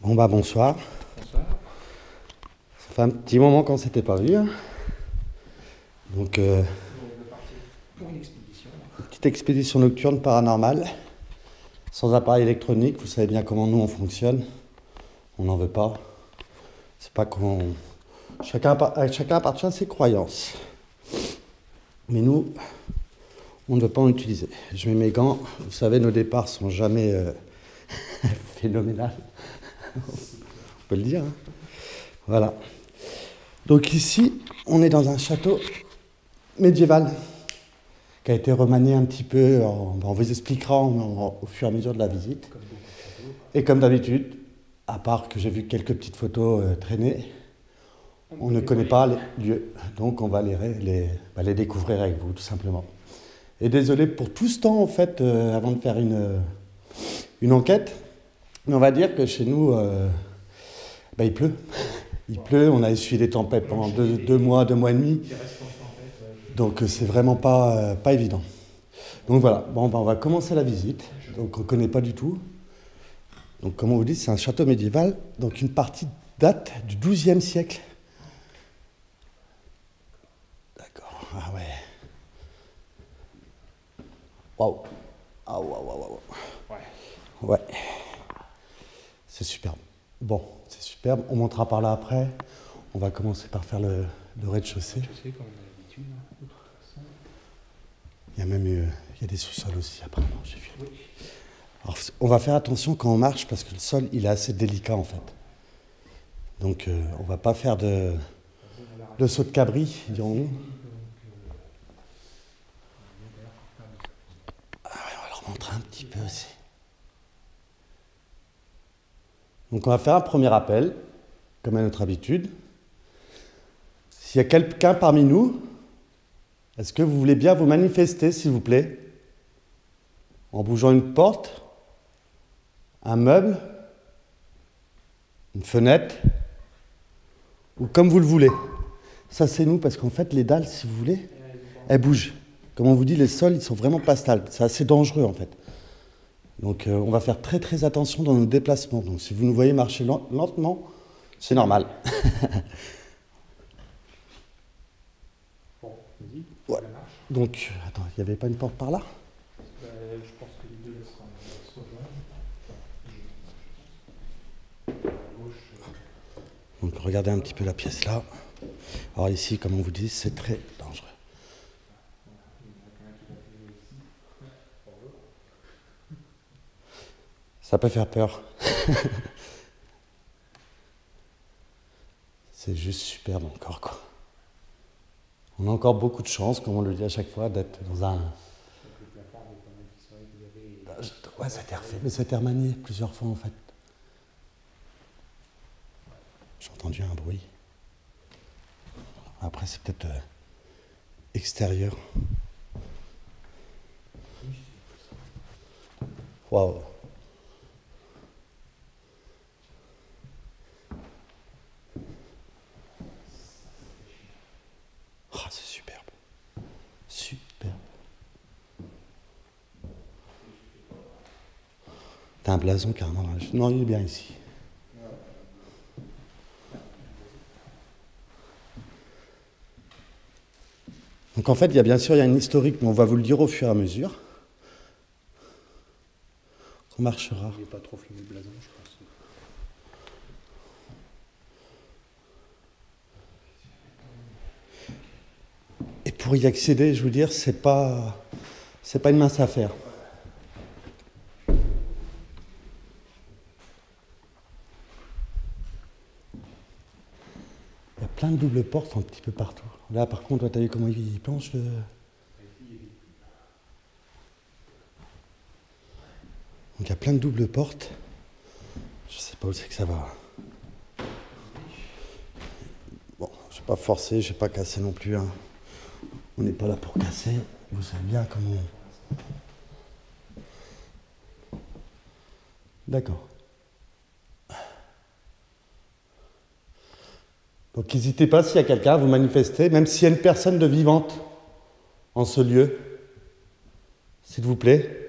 Bon bah bonsoir. Bonsoir. Ça fait un petit moment qu'on s'était pas vu. Donc On est parti pour une expédition. une petite expédition nocturne paranormale, sans appareil électronique. Vous savez bien comment nous on fonctionne. On n'en veut pas. C'est pas qu'on. Chacun appartient à ses croyances. Mais nous, on ne veut pas en utiliser. Je mets mes gants. Vous savez, nos départs sont jamais phénoménales. On peut le dire. Hein. Voilà. Donc ici, on est dans un château médiéval qui a été remanié un petit peu. On vous expliquera au fur et à mesure de la visite. Et comme d'habitude, à part que j'ai vu quelques petites photos traîner, on ne connaît pas les lieux. Donc on va les découvrir avec vous, tout simplement. Et désolé pour tout ce temps, en fait, avant de faire une enquête. Mais on va dire que chez nous, il pleut. Il pleut, on a essuyé des tempêtes pendant deux mois et demi. Donc c'est vraiment pas évident. Donc voilà, bon, on va commencer la visite. Donc on ne connaît pas du tout. Donc comme on vous dit, c'est un château médiéval. Donc une partie date du XIIe siècle. D'accord, ah ouais. Waouh. Ah waouh. Ouais. C'est superbe. Bon, c'est superbe. On montera par là après. On va commencer par faire le rez-de-chaussée. Je sais, comme on a l'habitude, de toute façon. Il y a même il y a des sous-sols aussi, apparemment, j'ai vu. Oui. Alors, on va faire attention quand on marche parce que le sol, il est assez délicat en fait. Donc, on va pas faire de saut de cabri, dirons-nous. Ah ouais, on va leur montrer un petit peu aussi. Donc, on va faire un premier appel, comme à notre habitude. S'il y a quelqu'un parmi nous, est-ce que vous voulez bien vous manifester, s'il vous plaît, en bougeant une porte, un meuble, une fenêtre, ou comme vous le voulez. Ça, c'est nous, parce qu'en fait, les dalles, si vous voulez, elles bougent. Comme on vous dit, les sols, ils sont vraiment pas stables. C'est assez dangereux, en fait. Donc, on va faire très, très attention dans nos déplacements. Donc, si vous nous voyez marcher lentement, c'est normal. Bon, vas-y, Ouais. ça marche. Donc, attends, il n'y avait pas une porte par là? Je pense que les deux seront soit là. À gauche. Donc, regardez un petit peu la pièce là. Alors ici, comme on vous dit, c'est très dangereux. Ça peut faire peur. C'est juste superbe encore, quoi. On a encore beaucoup de chance, comme on le dit à chaque fois, d'être dans un... Ouais, ça a été refait, mais ça a été remanié plusieurs fois, en fait. J'ai entendu un bruit. Après, c'est peut-être extérieur. Waouh. Oh, c'est superbe. Superbe. T'as un blason carrément. Non, il est bien ici. Donc en fait, il y a bien sûr une historique, mais on va vous le dire au fur et à mesure. On marchera. Il n'est pas trop fini le blason, je pense. Et pour y accéder, je veux dire, c'est pas une mince affaire. Il y a plein de doubles portes un petit peu partout. Là, par contre, tu as vu comment il penche le... Donc il y a plein de doubles portes. Je sais pas où c'est que ça va. Bon, je vais pas forcer, je vais pas casser non plus. Hein. On n'est pas là pour casser. Vous savez bien comment... D'accord. Donc n'hésitez pas, s'il y a quelqu'un, à vous manifester, même s'il y a une personne de vivante en ce lieu. S'il vous plaît.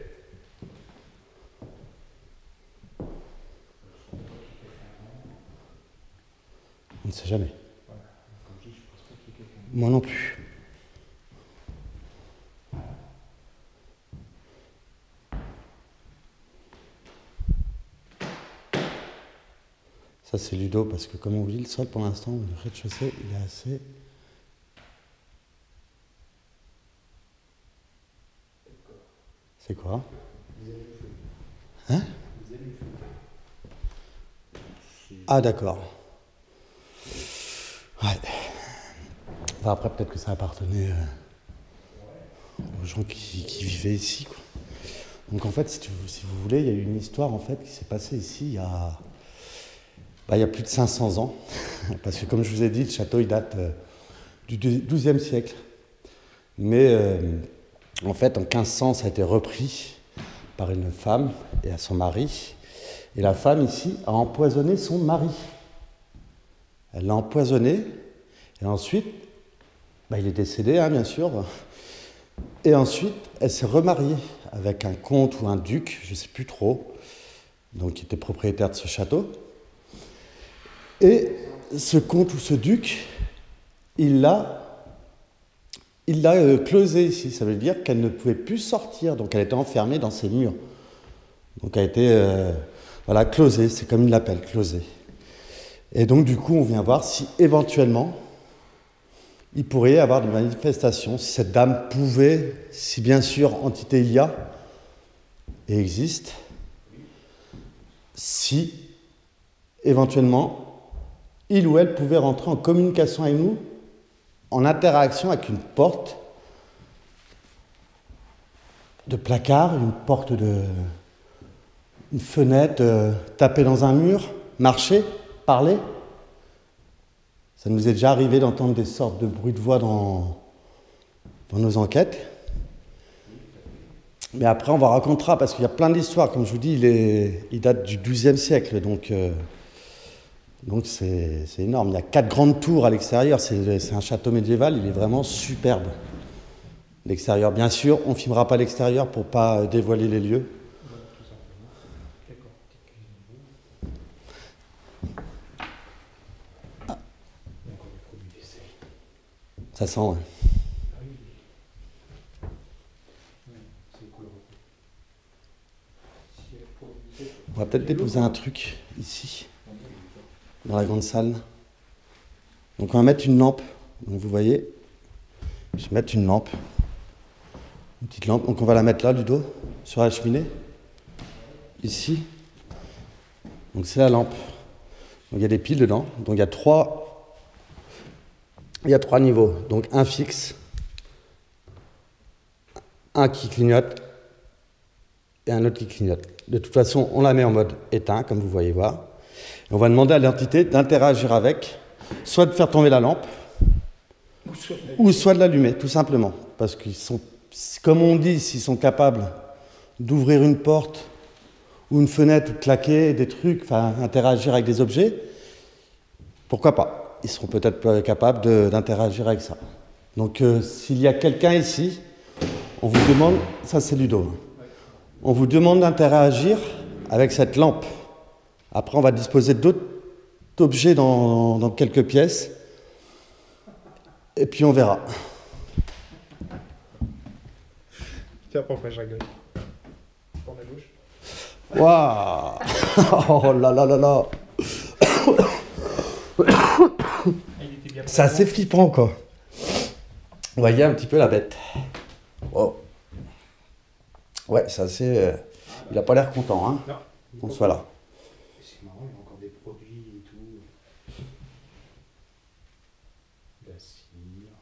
sait jamais. Voilà. Comme je dis, je pense pas qu'il y ait quelqu'un. Moi non plus. Ça c'est Ludo, parce que comme on dit, le sol pour l'instant, le rez-de-chaussée, il est assez... C'est quoi? Hein? Ah d'accord. Ouais. Enfin, après peut-être que ça appartenait aux gens qui vivaient ici, quoi. Donc en fait, si vous voulez, il y a eu une histoire en fait qui s'est passée ici il y a plus de 500 ans. Parce que comme je vous ai dit, le château il date du XIIe siècle. Mais en fait, en 1500, ça a été repris par une femme et à son mari. Et la femme ici a empoisonné son mari. Elle l'a empoisonné et ensuite, il est décédé, hein, bien sûr. Et ensuite, elle s'est remariée avec un comte ou un duc, je ne sais plus trop, donc qui était propriétaire de ce château. Et ce comte ou ce duc, il l'a closée ici. Ça veut dire qu'elle ne pouvait plus sortir, donc elle était enfermée dans ses murs. Donc elle a été closée, c'est comme il l'appelle, closée. Et donc du coup, on vient voir si éventuellement, il pourrait y avoir des manifestations, si cette dame pouvait, si bien sûr entité il y a et existe, si éventuellement il ou elle pouvait rentrer en communication avec nous, en interaction avec une porte de placard, une fenêtre, taper dans un mur, marcher, parler. Ça nous est déjà arrivé d'entendre des sortes de bruits de voix dans nos enquêtes. Mais après, on va racontera, parce qu'il y a plein d'histoires. Comme je vous dis, il date du XIIe siècle, donc c'est énorme. Il y a 4 grandes tours à l'extérieur. C'est un château médiéval, il est vraiment superbe. L'extérieur, bien sûr, on ne filmera pas l'extérieur pour ne pas dévoiler les lieux. Ça sent, ouais. On va peut-être déposer un truc ici, dans la grande salle. Donc on va mettre une lampe. Donc vous voyez, je vais mettre une lampe. Une petite lampe. Donc on va la mettre là, Ludo, sur la cheminée. Ici. Donc c'est la lampe. Donc il y a des piles dedans. Donc il y a trois niveaux. Donc un fixe, un qui clignote et un autre qui clignote. De toute façon, on la met en mode éteint, comme vous voyez voir. Et on va demander à l'entité d'interagir avec, soit de faire tomber la lampe, ou soit de l'allumer, tout simplement. Parce qu'ils sont, comme on dit, s'ils sont capables d'ouvrir une porte ou une fenêtre, ou de claquer des trucs, enfin interagir avec des objets, pourquoi pas? Ils seront peut-être capables d'interagir avec ça. Donc s'il y a quelqu'un ici, on vous demande, ça c'est Ludo, on vous demande d'interagir avec cette lampe. Après on va disposer d'autres objets dans quelques pièces, et puis on verra. Tu vois pourquoi je rigole? Pour la gauche. Waouh. Oh là là là là. C'est assez flippant, quoi. Vous voyez un petit peu la bête. Wow. Ouais, c'est assez... il a pas l'air content, hein. Non. Qu'on soit là. C'est marrant, il y a encore des produits et tout. La cire.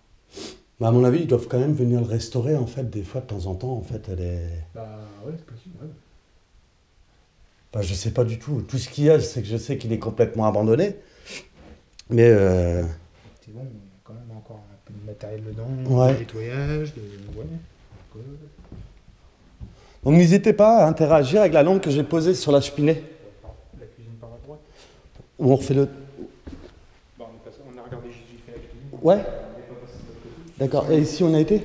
Mais à mon avis, ils doivent quand même venir le restaurer, en fait, des fois, de temps en temps. En fait, elle est... Bah ouais, c'est possible, ouais. Bah, je sais pas du tout. Tout ce qu'il y a, c'est que je sais qu'il est complètement abandonné. Mais... C'est bon, il y a quand même encore un peu de matériel dedans, Ouais. de nettoyage, ouais. Donc n'hésitez pas à interagir avec la lampe que j'ai posée sur la cheminée. La cuisine par la droite. Où on refait le... Bah, on a regardé Jésus fait la cuisine. Ouais. On n'est pas passé de l'autre côté. D'accord. Et ici, on a été?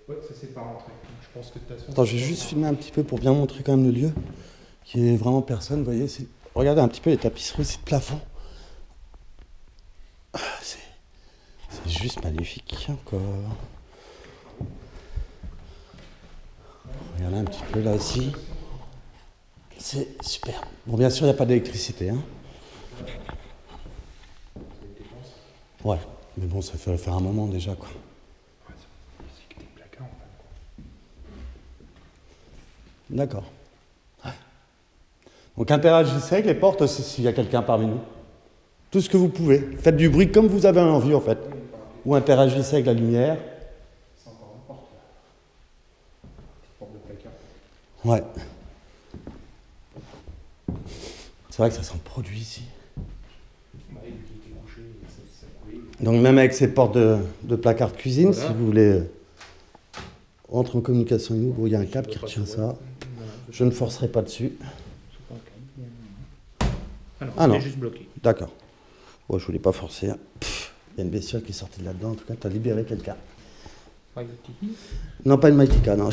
Ouais, ça c'est pas rentré. Donc, je pense que de toute façon. Attends, je vais juste filmer un petit peu pour bien montrer quand même le lieu. Qui est vraiment personne, vous voyez. Regardez un petit peu les tapisseries aussi de plafond. juste magnifique encore. Regardez un petit peu là aussi. C'est super. Bon, bien sûr, il n'y a pas d'électricité. Hein. Ouais, mais bon, ça fait faire un moment déjà, quoi. D'accord. Ouais. Donc interagissez avec les portes aussi s'il y a quelqu'un parmi nous. Tout ce que vous pouvez. Faites du bruit comme vous avez envie, en fait. Ou interagissez avec la lumière. C'est encore une porte là. Porte de placard. Ouais. C'est vrai que ça sent le produit ici. Bah, il était couché, ça coulait. Donc même avec ces portes de placard de cuisine, voilà. Si vous voulez entrer en communication avec nous, bon, il y a un câble qui retient ça. Je ne forcerai pas dessus. Ah non, il est juste bloqué. D'accord. Bon, je voulais pas forcer. Il y a une bestiole qui est sortie de là-dedans. En tout cas, tu as libéré quelqu'un. Non, pas une Maitika, non.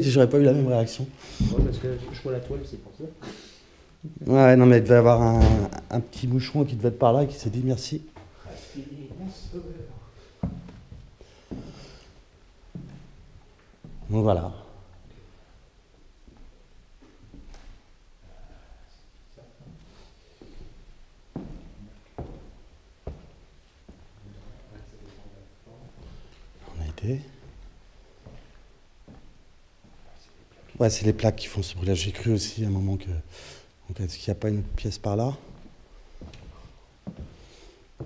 J'aurais pas eu la même réaction. Ouais, parce que je vois la toile, c'est pour ça. Ouais, non, mais il devait y avoir un petit moucheron qui devait être par là et qui s'est dit merci. Donc voilà. On a été. Ouais, c'est les plaques qui font ce bruit-là. J'ai cru aussi à un moment que... Donc, est-ce qu'il n'y a pas une autre pièce par là?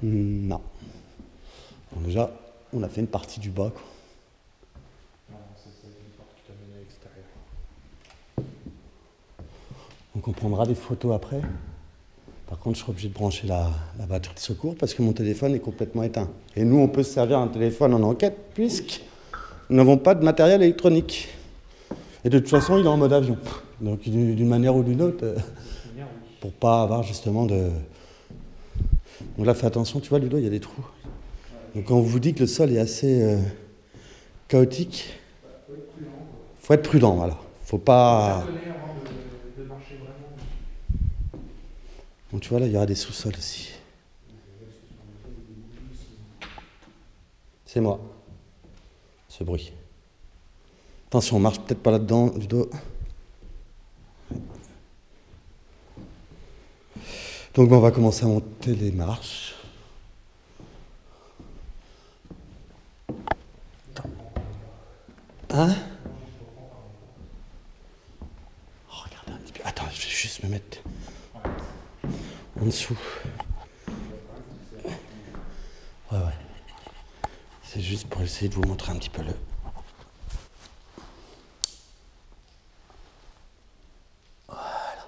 Non. Bon, déjà, on a fait une partie du bas, quoi. Non, c'est une porte qui t'amène à l'extérieur. Donc on prendra des photos après. Par contre, je serai obligé de brancher la batterie de secours parce que mon téléphone est complètement éteint. Et nous, on peut se servir d'un téléphone en enquête puisque nous n'avons pas de matériel électronique. Et de toute façon, il est en mode avion. Donc d'une manière ou d'une autre, pour pas avoir justement de... Donc là, fais attention, tu vois, Ludo, il y a des trous. Donc quand on vous dit que le sol est assez chaotique, faut être prudent, voilà. Faut pas... Donc tu vois, là, il y aura des sous-sols aussi. C'est moi, ce bruit. Attention, on marche peut-être pas là-dedans, Ludo. Donc on va commencer à monter les marches. Hein? Oh, regardez un petit peu. Attends, je vais juste me mettre en dessous. Ouais. C'est juste pour essayer de vous montrer un petit peu le... Voilà.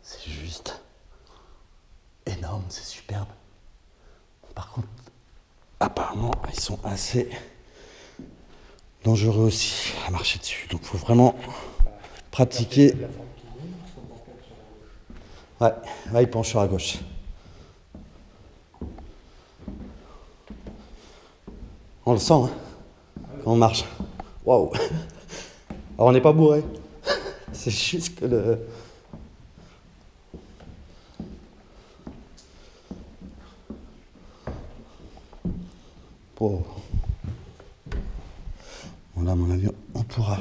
C'est juste énorme, c'est superbe. Par contre, apparemment, ils sont assez dangereux aussi à marcher dessus. Donc, il faut vraiment pratiquer. Ouais, il penche sur la gauche. On le sent, hein, quand on marche. Waouh! Alors, on n'est pas bourré. C'est juste que le... Oh. Bon, là, à mon avis, on pourra.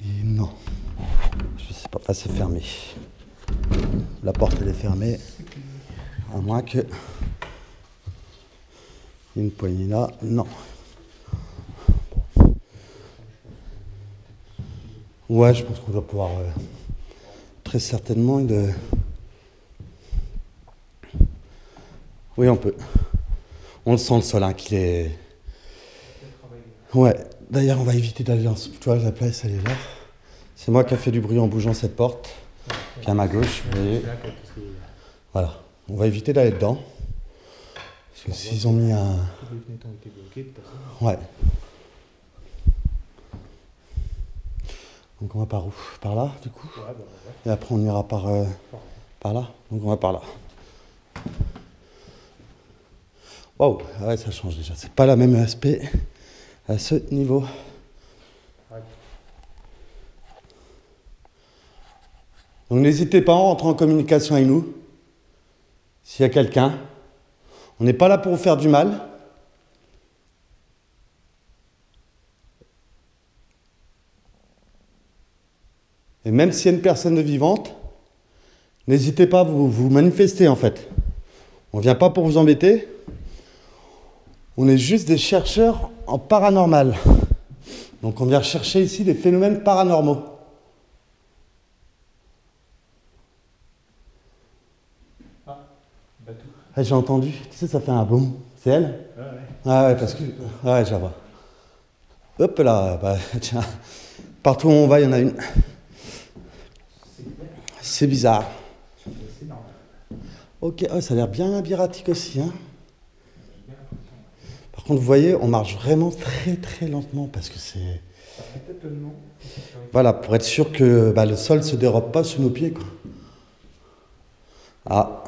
Et non. Je sais pas. Enfin, c'est fermé. La porte, elle est fermée. À moins que... Il y ait une poignée là. Non. Ouais, je pense qu'on doit pouvoir... très certainement... Oui, on peut. On le sent, le sol, hein, qu'il est... Ouais. D'ailleurs, on va éviter d'aller dans... Tu vois, la place, elle est là. C'est moi qui ai fait du bruit en bougeant cette porte. Puis à ma gauche, vous voyez. Voilà. On va éviter d'aller dedans. Parce que s'ils ont mis un... Ouais. Donc on va par où? Par là, du coup? Et après, on ira par là. Donc on va par là. Waouh, ouais, ça change déjà. C'est pas le même aspect à ce niveau. Donc n'hésitez pas à rentrer en communication avec nous. s'il y a quelqu'un. On n'est pas là pour vous faire du mal. Et même s'il y a une personne vivante, n'hésitez pas à vous manifester en fait. On ne vient pas pour vous embêter. On est juste des chercheurs en paranormal. Donc on vient chercher ici des phénomènes paranormaux. Ah, bateau. Ah, j'ai entendu, tu sais, ça fait un boum. C'est elle? Ouais, ouais. Ah ouais, parce que... Ouais, je la vois. Hop là, bah tiens. Partout où on va, il y en a une. C'est clair. C'est bizarre. C'est normal. Ok, oh, ça a l'air bien labyrinthique aussi. Hein. J'ai bien l'impression. Par contre, vous voyez, on marche vraiment très très lentement parce que c'est... Ça fait peut-être le nom. Voilà, pour être sûr que le sol ne se dérobe pas sous nos pieds, quoi. Ah.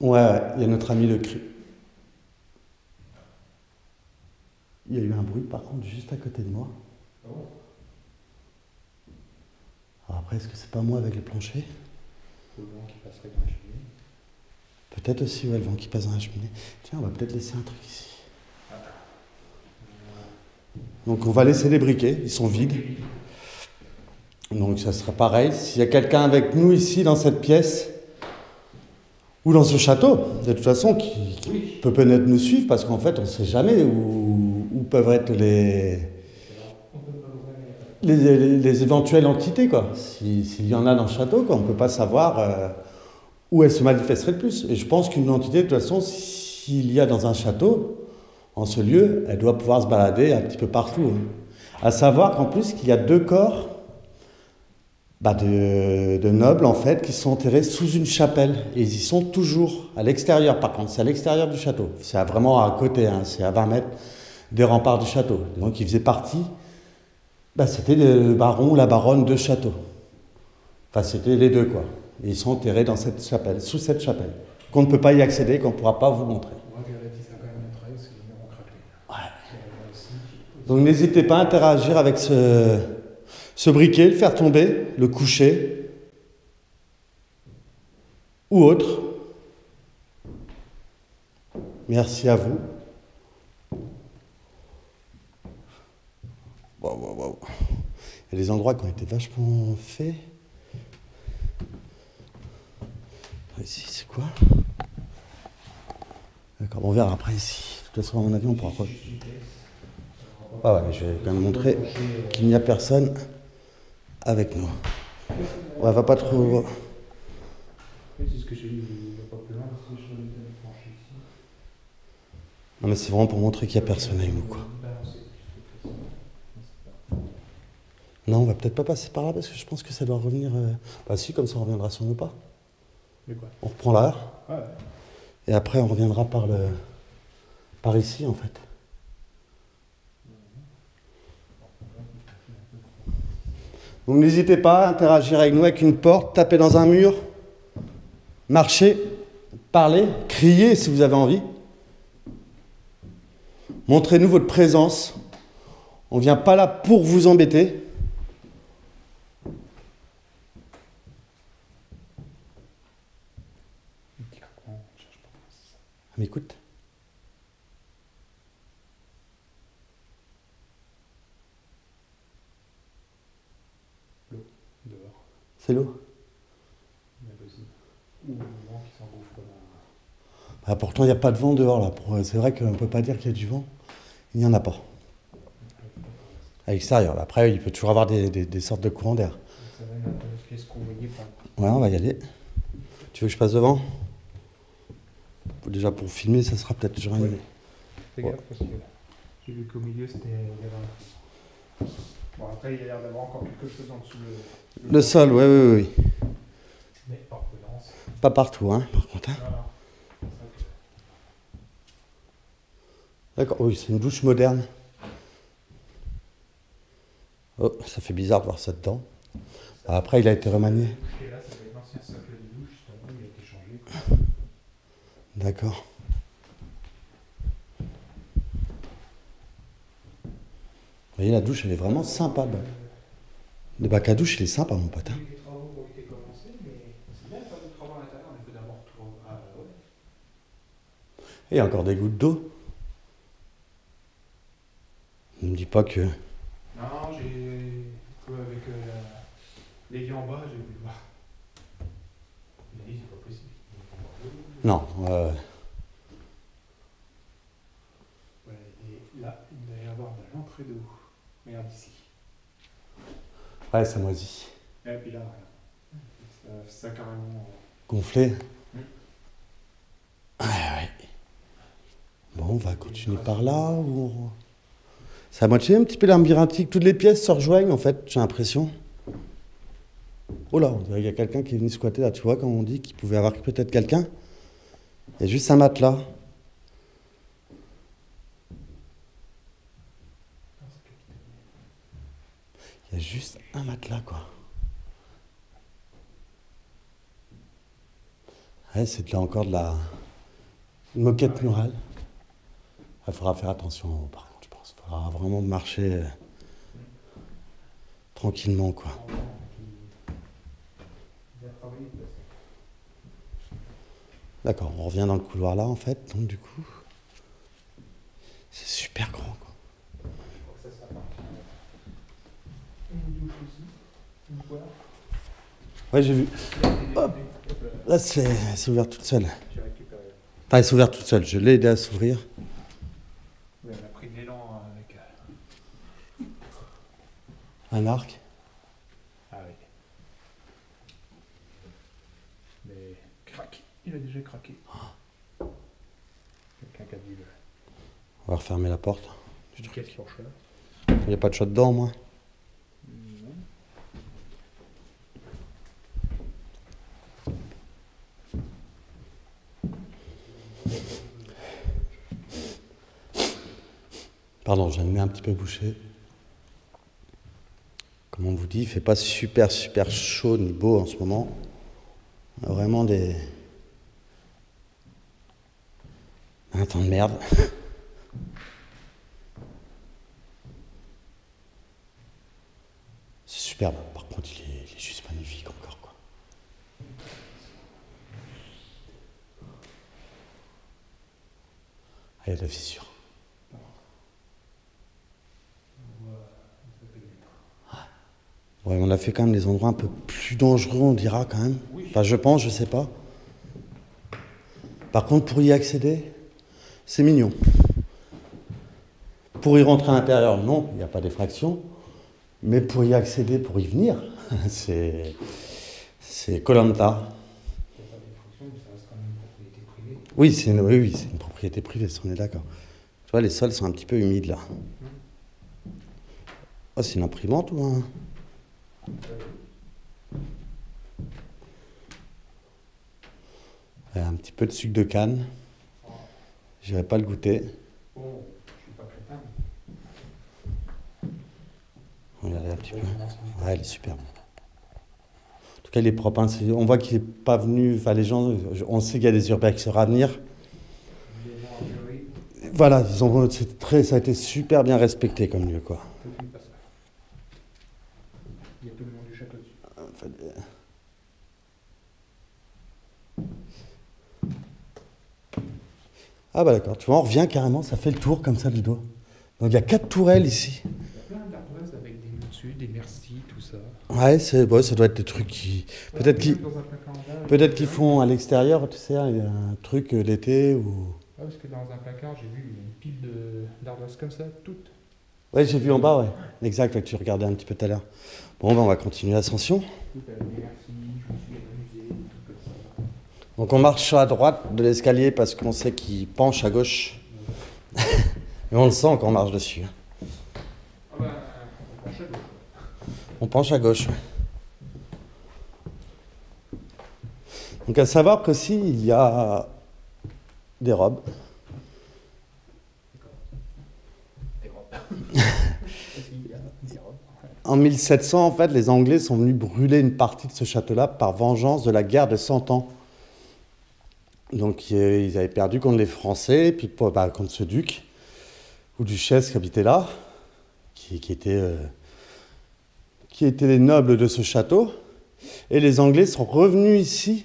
Ouais, il y a notre ami le cru. Il y a eu un bruit, par contre, juste à côté de moi. Oh. Alors après, est-ce que c'est pas moi avec les planchers? Le vent qui passerait dans la cheminée. Peut-être aussi, ouais, le vent qui passe dans la cheminée. Tiens, on va peut-être laisser un truc ici. Donc on va laisser les briquets, ils sont vides. Donc ça sera pareil. S'il y a quelqu'un avec nous ici dans cette pièce, ou dans ce château, de toute façon, qui peut peut-être nous suivre, parce qu'en fait, on ne sait jamais où peuvent être les éventuelles entités, quoi. S'il y en a dans le château, quoi, on ne peut pas savoir où elle se manifesterait le plus. Et je pense qu'une entité, de toute façon, s'il y a dans un château, en ce lieu, elle doit pouvoir se balader un petit peu partout. Hein. À savoir qu'en plus, qu'il y a 2 corps de nobles, en fait, qui sont enterrés sous une chapelle. Et ils y sont toujours, à l'extérieur, par contre. C'est à l'extérieur du château. C'est vraiment à côté, hein, c'est à 20 mètres des remparts du château. Donc, ils faisaient partie... c'était le baron ou la baronne de château. Enfin, c'était les 2, quoi. Et ils sont enterrés dans cette chapelle, sous cette chapelle. Qu'on ne peut pas y accéder, qu'on ne pourra pas vous montrer. Moi, j'aurais dit ça quand même notre œil, parce que les murs ont craqué. Ouais. Donc, n'hésitez pas à interagir avec ce briquet, le faire tomber, le coucher, ou autre. Merci à vous. Wow. Il y a des endroits qui ont été vachement faits. Ici, c'est quoi? D'accord, on verra après ici. De toute façon, à mon avis, on pourra pas. Ah ouais, je vais quand même montrer qu'il n'y a personne avec nous. Ouais, va pas trop. C'est ce que j'ai vu, il n'y a pas plus loin, parce que je suis plancher ici. Non, mais c'est vraiment pour montrer qu'il n'y a personne avec nous, quoi. Non, on va peut-être pas passer par là parce que je pense que ça doit revenir. Bah, si, comme ça, on reviendra sur nos pas. Mais quoi? On reprend là. Ouais. Et après, on reviendra par ici, en fait. Donc, n'hésitez pas à interagir avec nous avec une porte, taper dans un mur, marcher, parler, crier si vous avez envie. Montrez-nous votre présence. On ne vient pas là pour vous embêter. Mais écoute. L'eau, dehors. C'est l'eau. Mais possible. Ou le vent qui s'engouffre dans... Bah, pourtant, il n'y a pas de vent dehors là. C'est vrai qu'on ne peut pas dire qu'il y a du vent. Il n'y en a pas. À l'extérieur. Après, il peut toujours avoir des sortes de courants d'air. Ça va être un pièce qu'on voyait pas. Ouais, on va y aller. Tu veux que je passe devant? Déjà, pour filmer, ça sera peut-être toujours une... Fais gaffe parce que j'ai vu qu'au milieu, il y avait un... Bon, après, il y a l'air d'avoir encore quelque chose en dessous Le sol, oui. Mais par prudence. Pas partout, hein, par contre. Hein. Voilà. D'accord, oui, c'est une douche moderne. Oh, ça fait bizarre de voir ça dedans. Après, il a été remanié. Et là, ça va être l'ancien socle de douche, justement, il a été changé. D'accord. Vous voyez, la douche, elle est vraiment sympa. Le bac à douche, il est sympa, mon pote. Hein. Les travaux ont été commencés, mais c'est bien de faire des travaux à l'intérieur, mais il faut d'abord tout. Ah, ouais. Et il y a encore des gouttes d'eau. Ne me dis pas que... Non, j'ai. Avec l'évier en bas, j'ai vu voir. Il a dit, c'est pas possible. Non, Ouais, et là, il doit y avoir de l'entrée d'eau. Regarde ici. ouais, ça moisit. Et puis là, regarde. Ça carrément. Gonflé. Ouais. Bon, on va continuer par là ou... C'est à moitié un petit peu labyrinthique. Toutes les pièces se rejoignent, en fait, j'ai l'impression. Oh là, on dirait qu'il y a quelqu'un qui est venu squatter là. Tu vois, comme on dit, qu'il pouvait avoir peut-être quelqu'un. Il y a juste un matelas. Il y a juste un matelas, quoi. Ouais, c'est là encore de la moquette murale. Il faudra faire attention, par contre, je pense. Il faudra vraiment marcher tranquillement, quoi. D'accord, on revient dans le couloir là, en fait. Donc, du coup, c'est super grand, quoi. Une douche aussi. Une poêle. Ouais, j'ai vu. Hop. Là, c'est ouvert toute seule. J'ai récupéré. Enfin, elle s'est ouverte toute seule. Je l'ai aidé à s'ouvrir. Ouais, elle a pris de l'élan avec. Un arc. Ah oui. Mais crac. Il a déjà craqué. Quelqu'un qui a dit le. On va refermer la porte. Une caisse pour chat. Il n'y a pas de chat dedans, moi. Non. Pardon, j'ai le nez un petit peu bouché. Comme on vous dit, il ne fait pas super chaud ni beau en ce moment. On a vraiment un temps de merde. C'est superbe. Par contre, il est juste magnifique encore, quoi. Ah, il y a de la fissure. Ouais, on a fait quand même des endroits un peu plus dangereux, on dira quand même. Enfin, je pense, je sais pas. Par contre, pour y accéder, c'est mignon. Pour y rentrer à l'intérieur, non, il n'y a pas d'effraction. Mais pour y accéder, pour y venir, c'est koh-lanta. Il n'y a pas d'effraction, mais ça reste quand même une propriété privée. Oui, c'est une propriété privée, on est d'accord. Tu vois, les sols sont un petit peu humides là. Oh, c'est une imprimante ou un... Un petit peu de sucre de canne. J'irai pas le goûter. Bon, je suis pas crétin. Regardez un petit peu. Ouais, elle est superbe. En tout cas, il est propre. Hein. On voit qu'il n'est pas venu. Enfin, les gens, on sait qu'il y a des urbex à venir. Voilà, ça a été super bien respecté comme lieu, quoi. Il y a tout le monde du château dessus. Enfin, ah bah d'accord, tu vois, on revient carrément, ça fait le tour comme ça, Ludo. Donc il y a 4 tourelles ici. Il y a plein d'ardoises avec des mots dessus, des merci, tout ça. Ouais, ça doit être des trucs qui... Peut-être qu'ils font à l'extérieur, tu sais, un truc l'été ou... Ah, parce que dans un placard, j'ai vu une pile d'ardoises comme ça, toutes. Ouais, j'ai vu en bas, ouais. Exact, ouais, que tu regardais un petit peu tout à l'heure. Bon, ben on va continuer l'ascension. Toutes avec des merci, je me suis amusé, des trucs comme ça. Donc on marche à droite de l'escalier parce qu'on sait qu'il penche à gauche. Mais on le sent quand on marche dessus. Ah bah, on penche à gauche. On penche à gauche. Donc à savoir qu'aussi, il y a des robes. En 1700, en fait, les Anglais sont venus brûler une partie de ce château-là par vengeance de la guerre de 100 ans. Donc ils avaient perdu contre les Français, puis contre ce duc qui étaient les nobles de ce château. Et les Anglais sont revenus ici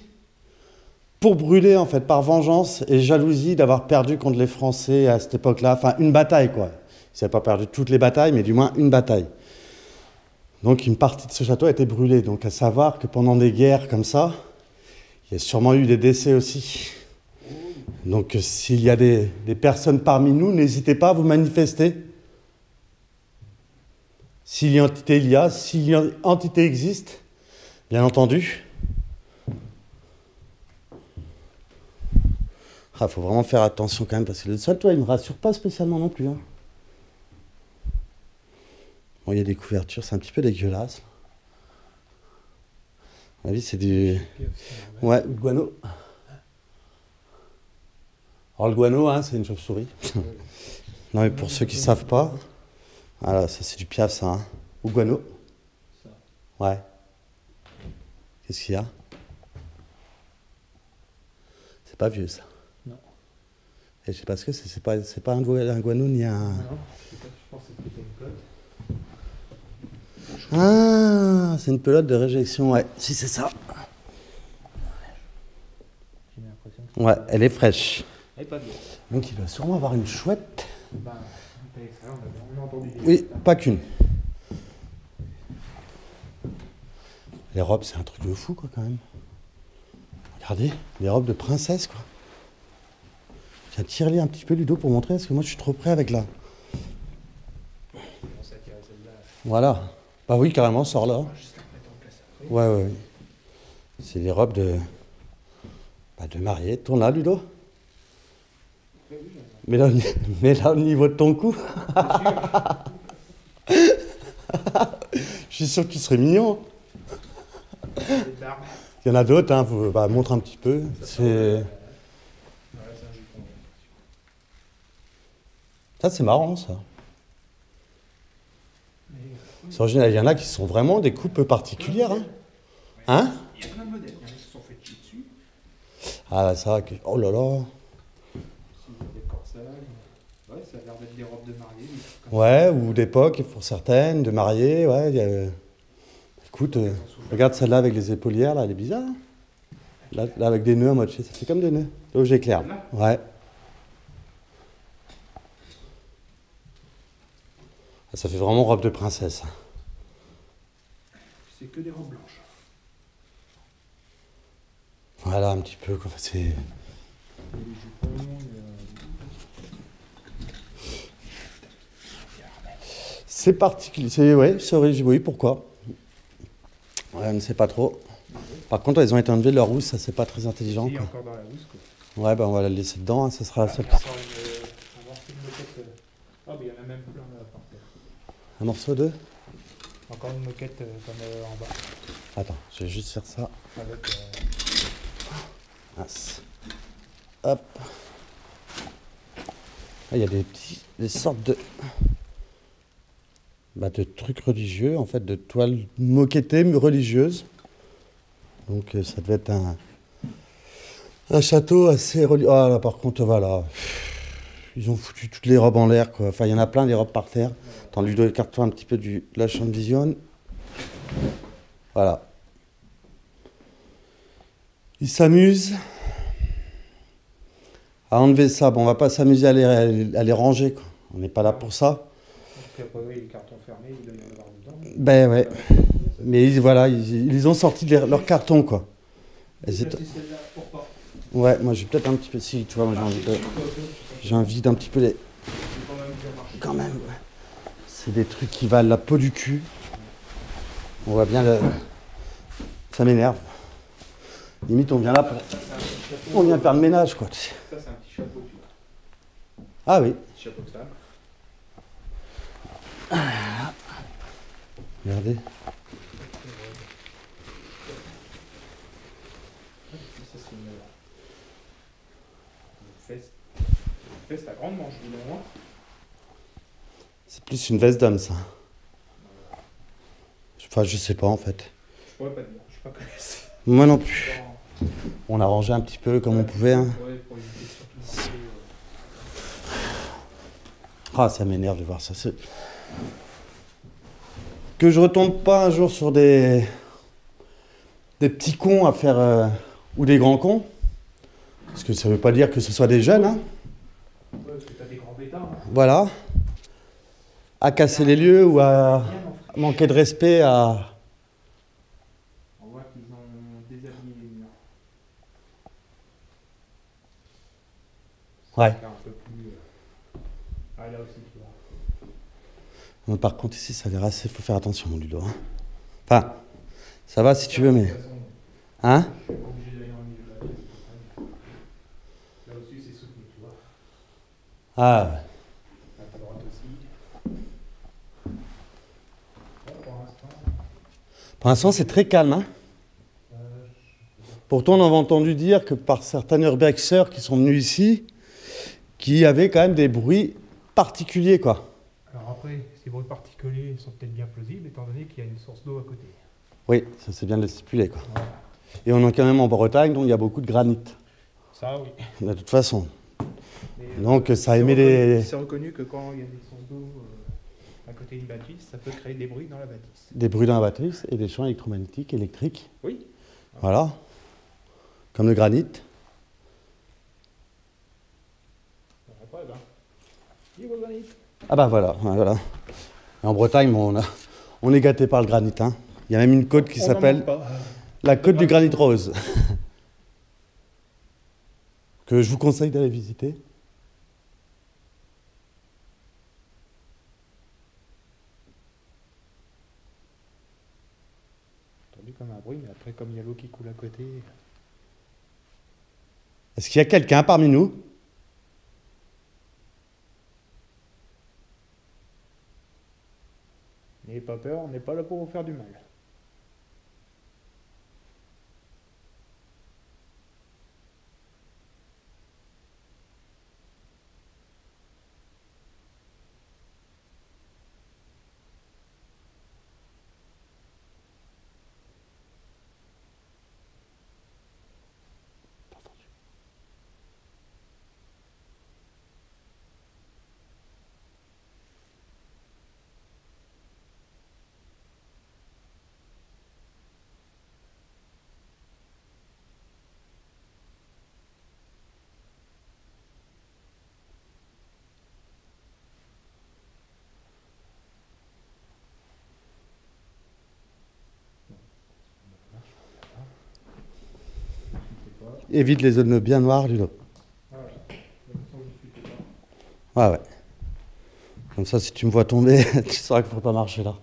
pour brûler, en fait, par vengeance et jalousie d'avoir perdu contre les Français à cette époque-là. Enfin, une bataille, quoi. Ils n'avaient pas perdu toutes les batailles, mais du moins une bataille. Donc, une partie de ce château a été brûlée. Donc, à savoir que pendant des guerres comme ça, il y a sûrement eu des décès aussi. Donc, s'il y a des personnes parmi nous, n'hésitez pas à vous manifester. Si l'entité il y a, si l'entité existe, bien entendu. Ah, faut vraiment faire attention quand même, parce que le sol, toi, il me rassure pas spécialement non plus. Hein. Bon, il y a des couvertures, c'est un petit peu dégueulasse. À mon avis, c'est du... Ouais, du guano. Alors, le guano, hein, c'est une chauve-souris. Non, mais pour ceux qui savent pas, voilà, ça, c'est du piaf, ça. Hein. Ou guano. Ouais. Qu'est-ce qu'il y a? C'est pas vieux, ça. Non. Et je sais pas ce que c'est pas un guano ni un... Non, je pense que c'était une pelote. Ah, c'est une pelote de réjection, ouais. Si, c'est ça. J'ai l'impression que Ouais, elle est fraîche. elle est pas bien. Donc il doit sûrement avoir une chouette. Ben, avec ça, on a entendu dire. Oui, pas qu'une. Les robes, c'est un truc de fou, quoi, quand même. Regardez, les robes de princesse, quoi. Tiens, tire-les un petit peu, Ludo, pour montrer, parce que moi, je suis trop près avec là. On s'est attiré celle-là. Voilà. Bah oui, carrément, sors là. Juste après, t'en places après. Ouais, ouais, ouais. C'est des robes de... Bah, de mariée. Tourne là, Ludo. Oui, oui, Mets-la au niveau de ton cou. Je suis sûr que tu serais mignon. des barbes. Il y en a d'autres, hein. Bah, montre un petit peu. C'est... Ouais, c'est un jupon. Ça, c'est marrant, ça. Mais, C'est original. Il y en a qui sont vraiment des coupes particulières. Hein, hein? il y a plein de modèles. Il y en a qui se sont fait chier dessus. Ah, ça, oh là là. Il y a des corsages. Ouais, ça a l'air d'être des robes de mariée. des trucs comme Ouais, ou d'époque, pour certaines, de mariés. Ouais, écoute, regarde celle-là avec les épaulières, là, elle est bizarre. Hein, là, avec des nœuds en mode, ça fait comme des nœuds. L'objet clair. Celle-là Ouais. Ah, ça fait vraiment robe de princesse. ça. C'est que des robes blanches. Voilà, un petit peu, quoi. C'est... Il y a des jupons, C'est particulier. C'est, ouais, oui, pourquoi? Ouais, on ne sait pas trop. Par contre, ils ont été enlevés de leur rousse, ça c'est pas très intelligent. il y a Quoi. encore dans la housse. Quoi. Ouais, ben on va la laisser dedans, hein, ça sera Ah, ça. il y a encore une moquette. Ah, mais il y en a même plein là par terre. Un morceau de... Encore une moquette comme en bas. Attends, je vais juste faire ça. Avec. Mince. Hop. Ah, il y a des sortes de... Bah, de trucs religieux, en fait, de toiles moquettées mais religieuses. Donc ça devait être un château assez religieux. Ah là, par contre, voilà. Ils ont foutu toutes les robes en l'air, quoi. Enfin, il y en a plein, des robes par terre. Attends, Ludo, écarte-toi un petit peu de la champ de vision. Voilà. Ils s'amusent à enlever ça. Bon, on va pas s'amuser à les ranger, quoi. On n'est pas là pour ça. Puis après, oui, les cartons fermés, il doit y en avoir dedans. Ben ouais. Mais voilà, ils ont sorti leur carton, quoi. Et C'est celle-là pour pas. ouais, moi j'ai peut-être un petit peu... Si, tu vois, moi j'ai envie d'un petit peu les... C'est quand même bien marché. Quand même, ouais. C'est des trucs qui valent la peau du cul. On voit bien le... Ça m'énerve. Limite, on vient là pour... On vient faire le ménage, quoi. Ça, c'est un petit chapeau, tu vois. Ah oui. Petit chapeau de femme. Regardez. Ça, c'est une veste. Une veste à grande manche, du moins. C'est plus une veste d'homme, ça. Enfin, je sais pas, en fait. Je pourrais pas te dire, je suis pas connaisseur. Moi non plus. On a rangé un petit peu comme on pouvait. Hein. Ouais, pour éviter surtout de Ah, ça m'énerve de voir ça. que je retombe pas un jour sur des petits cons à faire, ou des grands cons, parce que ça veut pas dire que ce soit des jeunes, hein. Ouais, parce que t'as des grands bêtas. Hein. Voilà, à casser les lieux ou à Bien en friche. manquer de respect à... On voit qu'ils ont déshabillé les murs. Ouais. C'est un peu plus. Ah, là aussi, tu vois. Mais par contre ici ça a l'air assez, faut faire attention mon Ludo, hein. Enfin, ça va si tu veux, De mais... toute façon, Hein? je suis pas obligé d'aller dans le milieu de la pièce. Là aussi, c'est soutenu, tu vois. Ah, À droite aussi. Bon, pour l'instant c'est très calme, hein. Pourtant on avait entendu dire que par certains urbexeurs qui sont venus ici, qu'il y avait quand même des bruits particuliers, quoi. alors après, ces bruits particuliers sont peut-être bien plausibles, étant donné qu'il y a une source d'eau à côté. Oui, ça c'est bien de le stipuler, quoi. Voilà. Et on est quand même en Bretagne, donc il y a beaucoup de granit, Ça, oui. de toute façon. Mais, Donc ça c'est émet reconnu- des... C'est reconnu que quand il y a des sources d'eau à côté d'une bâtisse, ça peut créer des bruits dans la bâtisse. des bruits dans la bâtisse et des champs électromagnétiques, électriques. Oui. Voilà. Comme le granit. Après, ben, niveau granit. Ah bah voilà, voilà. Et en Bretagne, bon, on est gâté par le granit, hein. Il y a même une côte qui On n'en s'appelle manque pas. la côte du granit rose. Que je vous conseille d'aller visiter. Entendu comme un bruit, mais après, comme il y a l'eau qui coule à côté. Est-ce qu'il y a quelqu'un parmi nous? N'ayez pas peur, on n'est pas là pour vous faire du mal. Évite les zones bien noires, Ludo. Ouais, ouais. Comme ça, si tu me vois tomber, tu sauras qu'il ne faut pas marcher là.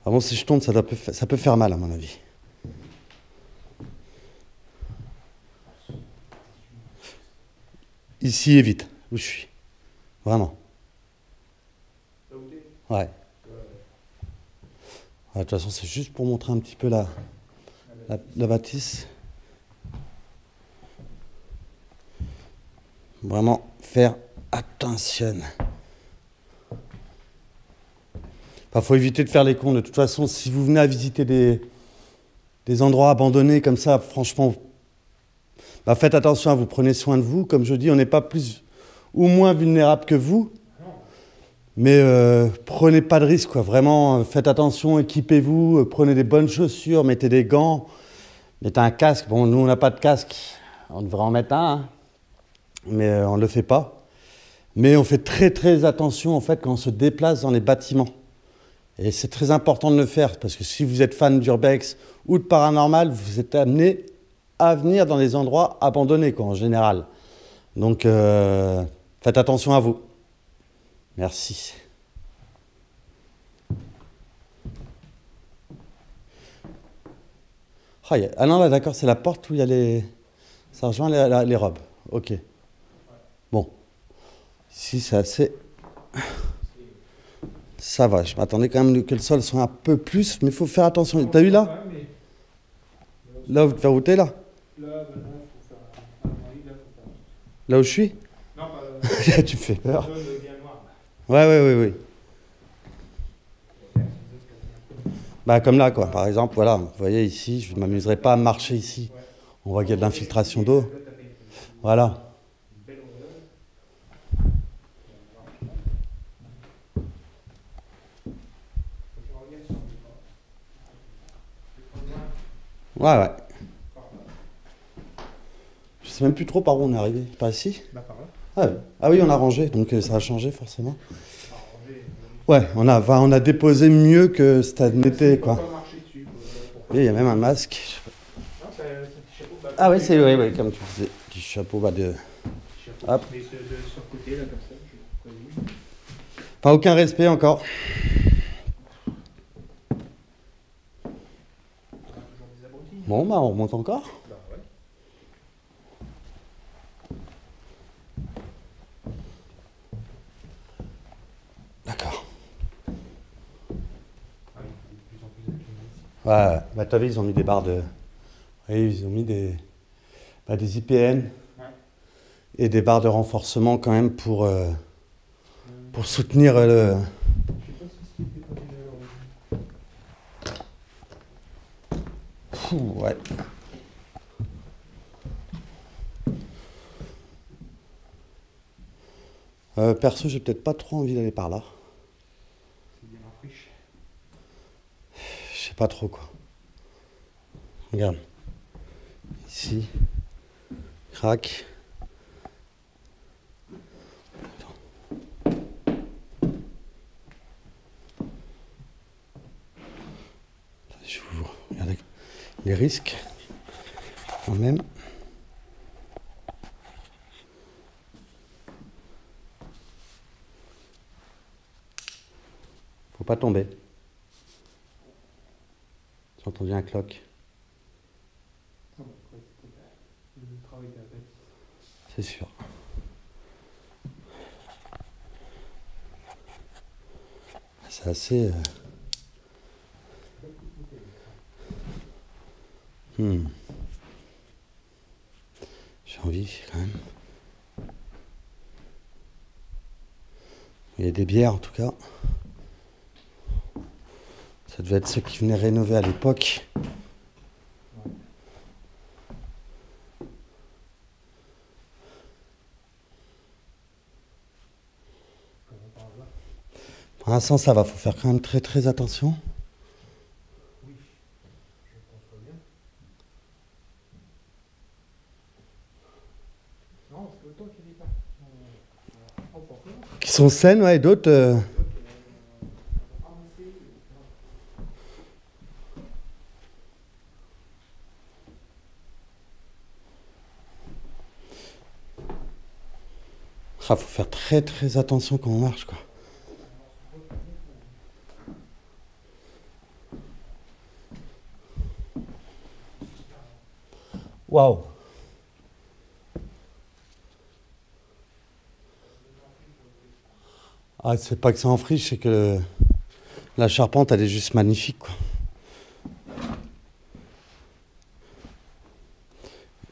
Ah bon, si je tombe, ça peut faire mal, à mon avis. Ici, évite, où je suis. Vraiment. Ouais. Ouais, de toute façon, c'est juste pour montrer un petit peu la bâtisse. Vraiment faire attention. Enfin, faut éviter de faire les cons. De toute façon, si vous venez à visiter des endroits abandonnés comme ça, franchement, bah faites attention à vous, prenez soin de vous. Comme je dis, on n'est pas plus ou moins vulnérable que vous. Mais prenez pas de risques, quoi. Vraiment, faites attention, équipez-vous, prenez des bonnes chaussures, mettez des gants, mettez un casque. Bon, nous, on n'a pas de casque, on devrait en mettre un, hein. Mais on ne le fait pas. Mais on fait très très attention, en fait, quand on se déplace dans les bâtiments. Et c'est très important de le faire, parce que si vous êtes fan d'urbex ou de paranormal, vous êtes amené à venir dans des endroits abandonnés, quoi, en général. Donc, faites attention à vous. Merci. Ah non, là, d'accord, c'est la porte où il y a les... Ça rejoint les robes. Ok. Bon. Ici, c'est assez... Ça va, je m'attendais quand même que le sol soit un peu plus, mais il faut faire attention. T'as vu là? Là, vous te faire router, là? Là où je suis? Non, pas Tu me fais peur. zone bien noire. Ouais. Bah, comme là, quoi. Par exemple, voilà. Vous voyez ici, je ne m'amuserai pas à marcher ici. On voit qu'il y a de l'infiltration d'eau. Voilà. Ouais, ouais. Je sais même plus trop par où on est arrivé. Par ici? Bah, par là. Ah, ouais. Ah oui, on a rangé, donc ça a changé forcément. Arrangé. Ouais, on a déposé mieux que c'était été, quoi. Pas marcher dessus, quoi. Et il y a même un masque. Non, c'est un petit chapeau. Bah, Ah oui, c'est oui, oui, comme tu disais. Petit chapeau bah, de. chapeau. Hop. Mais sur le côté, là, comme ça, je présume. Enfin, aucun respect encore. On a toujours des abrutis. Bon, bah on remonte encore. Bah, ouais. D'accord. Ah, il est de plus en plus incliné ici. Ouais, bah t'as vu, ils ont mis des barres de. Oui, ils ont mis des IPN Ouais. et des barres de renforcement quand même pour soutenir le. Je sais pas si c'était pas déjà l'origine. Ouais. Perso, j'ai peut-être pas trop envie d'aller par là. C'est bien en friche. Je sais pas trop quoi. Regarde. Ici. Crac. Je vous regarde les risques quand même. Faut pas tomber. J'ai entendu un cloc. Ah bon, après, c'était le travail de la bête. C'est sûr. C'est assez. J'ai envie quand même. Il y a des bières en tout cas. Ça devait être ceux qui venaient rénover à l'époque. Pour l'instant, ça va. Faut faire quand même très très attention. Oui, je pense bien. Non, parce que autant qu'il y a des parties Qui sont saines, ouais, et d'autres. Ah, faut faire très très attention quand on marche, quoi. Waouh! Ah, c'est pas que c'est en friche, c'est que la charpente, elle est juste magnifique, quoi.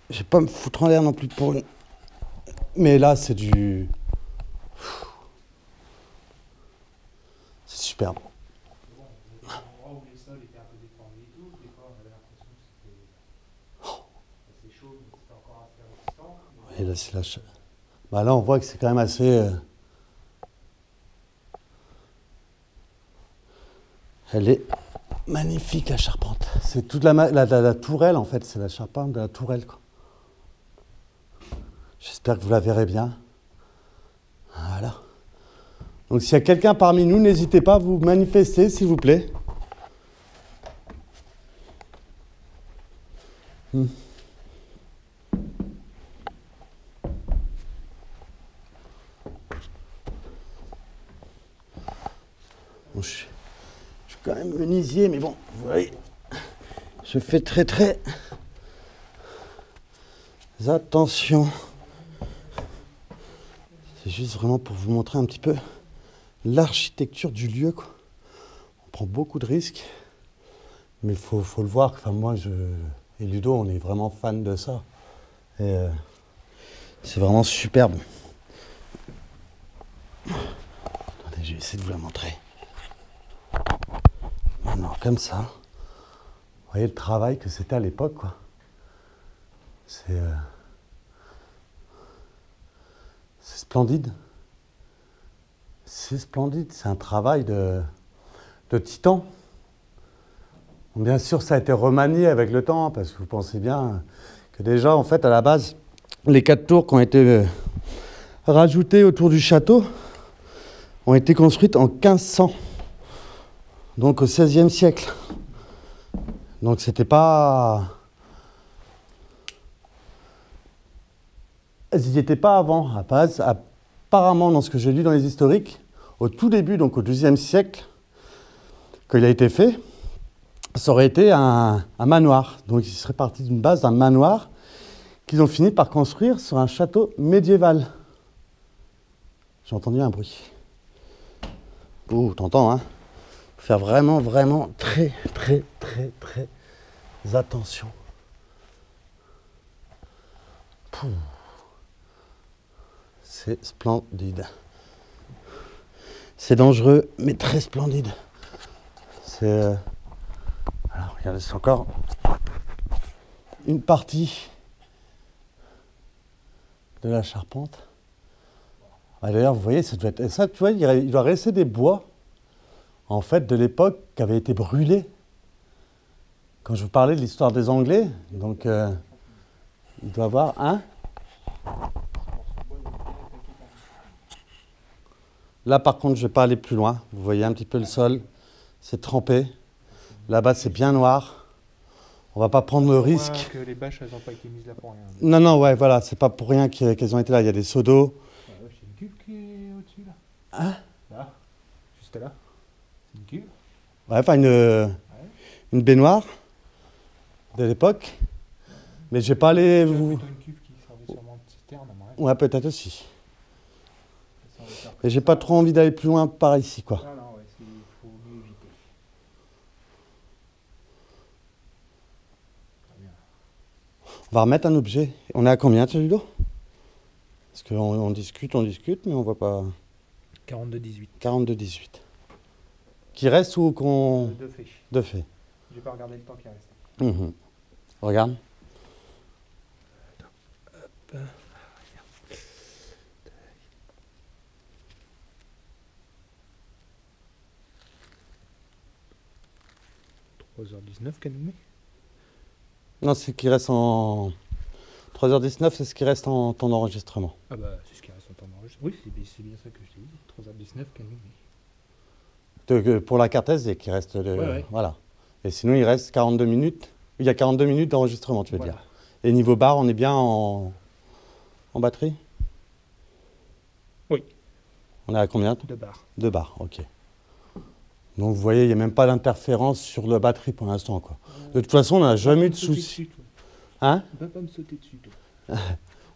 Je vais pas me foutre en l'air non plus pour une. Mais là, c'est du. C'est superbe. L'endroit où les sols étaient un peu déformés et tout, des fois on avait l'impression que c'était assez chaud, mais c'était encore assez résistant. Et là, c'est la. Bah là, on voit que c'est quand même assez. Elle est magnifique, la charpente. C'est toute la tourelle, en fait. C'est la charpente de la tourelle, quoi. J'espère que vous la verrez bien. Voilà. Donc, s'il y a quelqu'un parmi nous, n'hésitez pas à vous manifester, s'il vous plaît. Bon, je suis quand même menuisier, mais bon, vous voyez, je fais très très attention. C'est juste vraiment pour vous montrer un petit peu l'architecture du lieu, quoi. On prend beaucoup de risques, mais il faut le voir. Enfin, moi et Ludo, on est vraiment fan de ça. Et c'est vraiment superbe. Attendez, je vais essayer de vous la montrer. Maintenant, comme ça, vous voyez le travail que c'était à l'époque, quoi. C'est splendide. C'est splendide. C'est un travail de titan. Bien sûr, ça a été remanié avec le temps, parce que vous pensez bien que déjà, en fait, à la base, les 4 tours qui ont été rajoutées autour du château ont été construites en 1500, donc au XVIe siècle. Donc c'était pas... Elles n'y étaient pas avant. Apparemment, dans ce que j'ai lu dans les historiques, au tout début, donc au XIIe siècle, quand il a été fait, ça aurait été un manoir. Donc il serait parti d'une base d'un manoir qu'ils ont fini par construire sur un château médiéval. J'ai entendu un bruit. Ouh, t'entends, hein? Faut faire vraiment, vraiment très attention. Pouh. C'est splendide. C'est dangereux, mais très splendide. C'est... Alors, regardez, c'est encore une partie de la charpente. Ah, d'ailleurs, vous voyez, ça doit être... Ça, tu vois, il doit rester des bois, en fait, de l'époque, qui avaient été brûlés. Quand je vous parlais de l'histoire des Anglais, donc il doit y avoir un... Là, par contre, je ne vais pas aller plus loin. Vous voyez un petit peu le sol, c'est trempé. Là-bas, c'est bien noir. On ne va pas prendre le risque. Que les bâches, elles n'ont pas été mises là pour rien. Non, non, ouais, voilà, c'est pas pour rien qu'elles ont été là. Il y a des seaux d'eau. Ouais, c'est une cuve qui est au-dessus, là. Hein? Là, juste là. C'est une cuve. Ouais, enfin, une baignoire de l'époque. Mais je vais pas aller... C'est plutôt une cuve qui servait sûrement de citerne, à mon avis. Ouais, peut-être aussi. Et j'ai pas trop envie d'aller plus loin par ici, quoi. Non, non, ouais, il faut mieux éviter. Très bien. On va remettre un objet. On est à combien, tu Ludo? Parce qu'on discute, mais on voit pas... 42-18. 42-18. Qui reste ou qu'on... Deux faits. De fait. J'ai pas regardé le temps qui est resté. Mhm. Regarde. Hop. 3h19, qu'elle nous met. Non, c'est ce qui reste en... 3h19, c'est ce qui reste en temps d'enregistrement. Ah bah, c'est ce qui reste en temps d'enregistrement. Oui, c'est bien ça que je t'ai dit. 3h19, qu'elle nous met. Pour la carte SD qui reste... Ouais. Voilà. Et sinon, il reste 42 minutes. Il y a 42 minutes d'enregistrement, tu veux Voilà. dire. Et niveau barre, on est bien en batterie? Oui. On est à combien? 2 barres. 2 barres, ok. Donc vous voyez, il n'y a même pas d'interférence sur la batterie pour l'instant, quoi. De toute façon, on n'a jamais eu de souci. Hein? Ne va pas me sauter dessus, toi.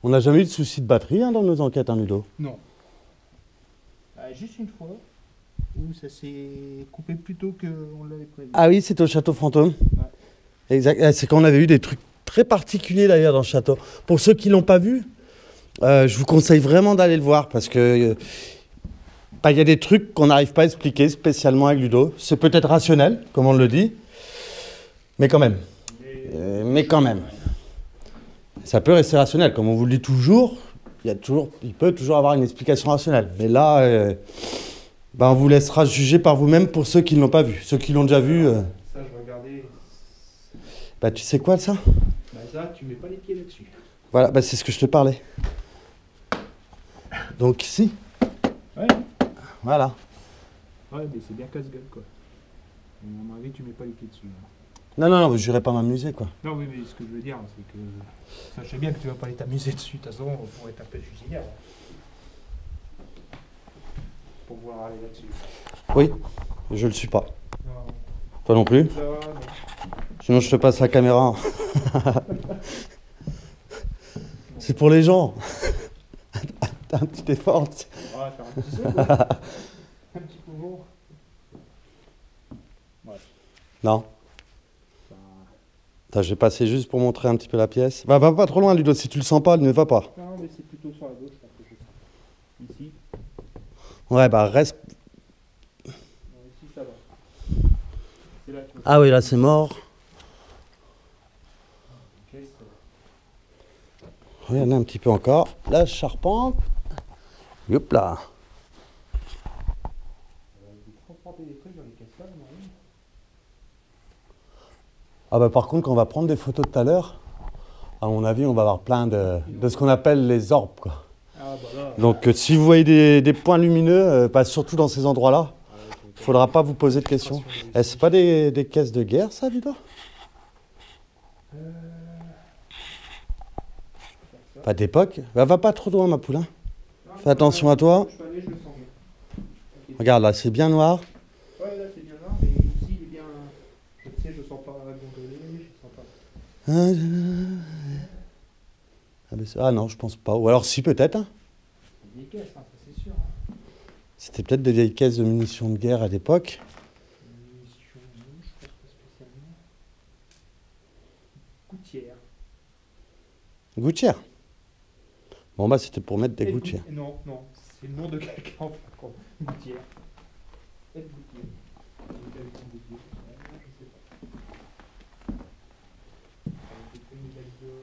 On n'a jamais eu de souci de batterie, hein, dans nos enquêtes, hein, Ludo? Non. Juste une fois où ça s'est coupé plus tôt qu'on l'avait prévu. Ah oui, c'était au château fantôme. Ouais. Exact. C'est quand on avait eu des trucs très particuliers d'ailleurs dans le château. Pour ceux qui ne l'ont pas vu, je vous conseille vraiment d'aller le voir parce que il y a des trucs qu'on n'arrive pas à expliquer spécialement avec Ludo. C'est peut-être rationnel, comme on le dit, mais quand même. Mais quand même. Ça peut rester rationnel, comme on vous le dit toujours. Il peut toujours avoir une explication rationnelle. Mais là, on vous laissera juger par vous-même pour ceux qui ne l'ont pas vu. Ceux qui l'ont déjà vu... Ça, je regardais. tu sais quoi de ça? Ça, tu mets pas les pieds là-dessus. Voilà, c'est ce que je te parlais. Donc ici. Ouais. Voilà. Ouais, mais c'est bien casse-gueule, quoi. À mon avis, tu mets pas les pieds dessus. Hein. Non, je n'irai pas m'amuser, quoi. Non, oui, mais ce que je veux dire, c'est que... Sachez bien que tu vas pas aller t'amuser dessus. De toute façon, il faut être un peu suicidaire. Pour pouvoir aller là-dessus. Oui, je le suis pas. Non. Toi non plus? Non. Sinon, je te passe la caméra. C'est pour les gens. T'as un petit effort. On va faire un petit saut, quoi. Un petit pouvoir. Ouais. Non. Ça... Attends, je vais passer juste pour montrer un petit peu la pièce. Va pas trop loin, Ludo. Si tu le sens pas, ne va pas. Non, mais c'est plutôt sur la gauche, là, que je sens. Ici. Ouais, reste... Non, ici, ça va. C'est là que... Ah oui, là, c'est mort. Regardez un petit peu encore. La charpente. Hop là. Ah bah par contre, quand on va prendre des photos tout à l'heure, à mon avis, on va avoir plein de ce qu'on appelle les orbes, quoi. Ah, bah là. Donc si vous voyez des points lumineux, bah, surtout dans ces endroits-là, il ne faudra pas vous poser de questions. Eh, c'est pas des caisses de guerre, ça, dis donc? Pas d'époque. Bah, va pas trop loin, ma poulain. Fais attention à toi. Je peux aller, je le sens bien. Ok. Regarde, là, c'est bien noir. Ouais, là c'est bien noir, mais ici il est bien. Je sais, je sens pas gondoler, je sens pas. Ah, ah non, je pense pas. Ou alors si, peut-être. Hein. C'est des caisses, hein, ça c'est sûr. Hein. C'était peut-être des vieilles caisses de munitions de guerre à l'époque. Munitions, non, je pense pas spécialement. Gouttière. Gouttière. Bon, bah, c'était pour mettre des gouttières. Non, non, c'est le nom de quelqu'un en fin de compte. Gouttière. Ed Gouttière. Je sais pas. Une médaille d'or.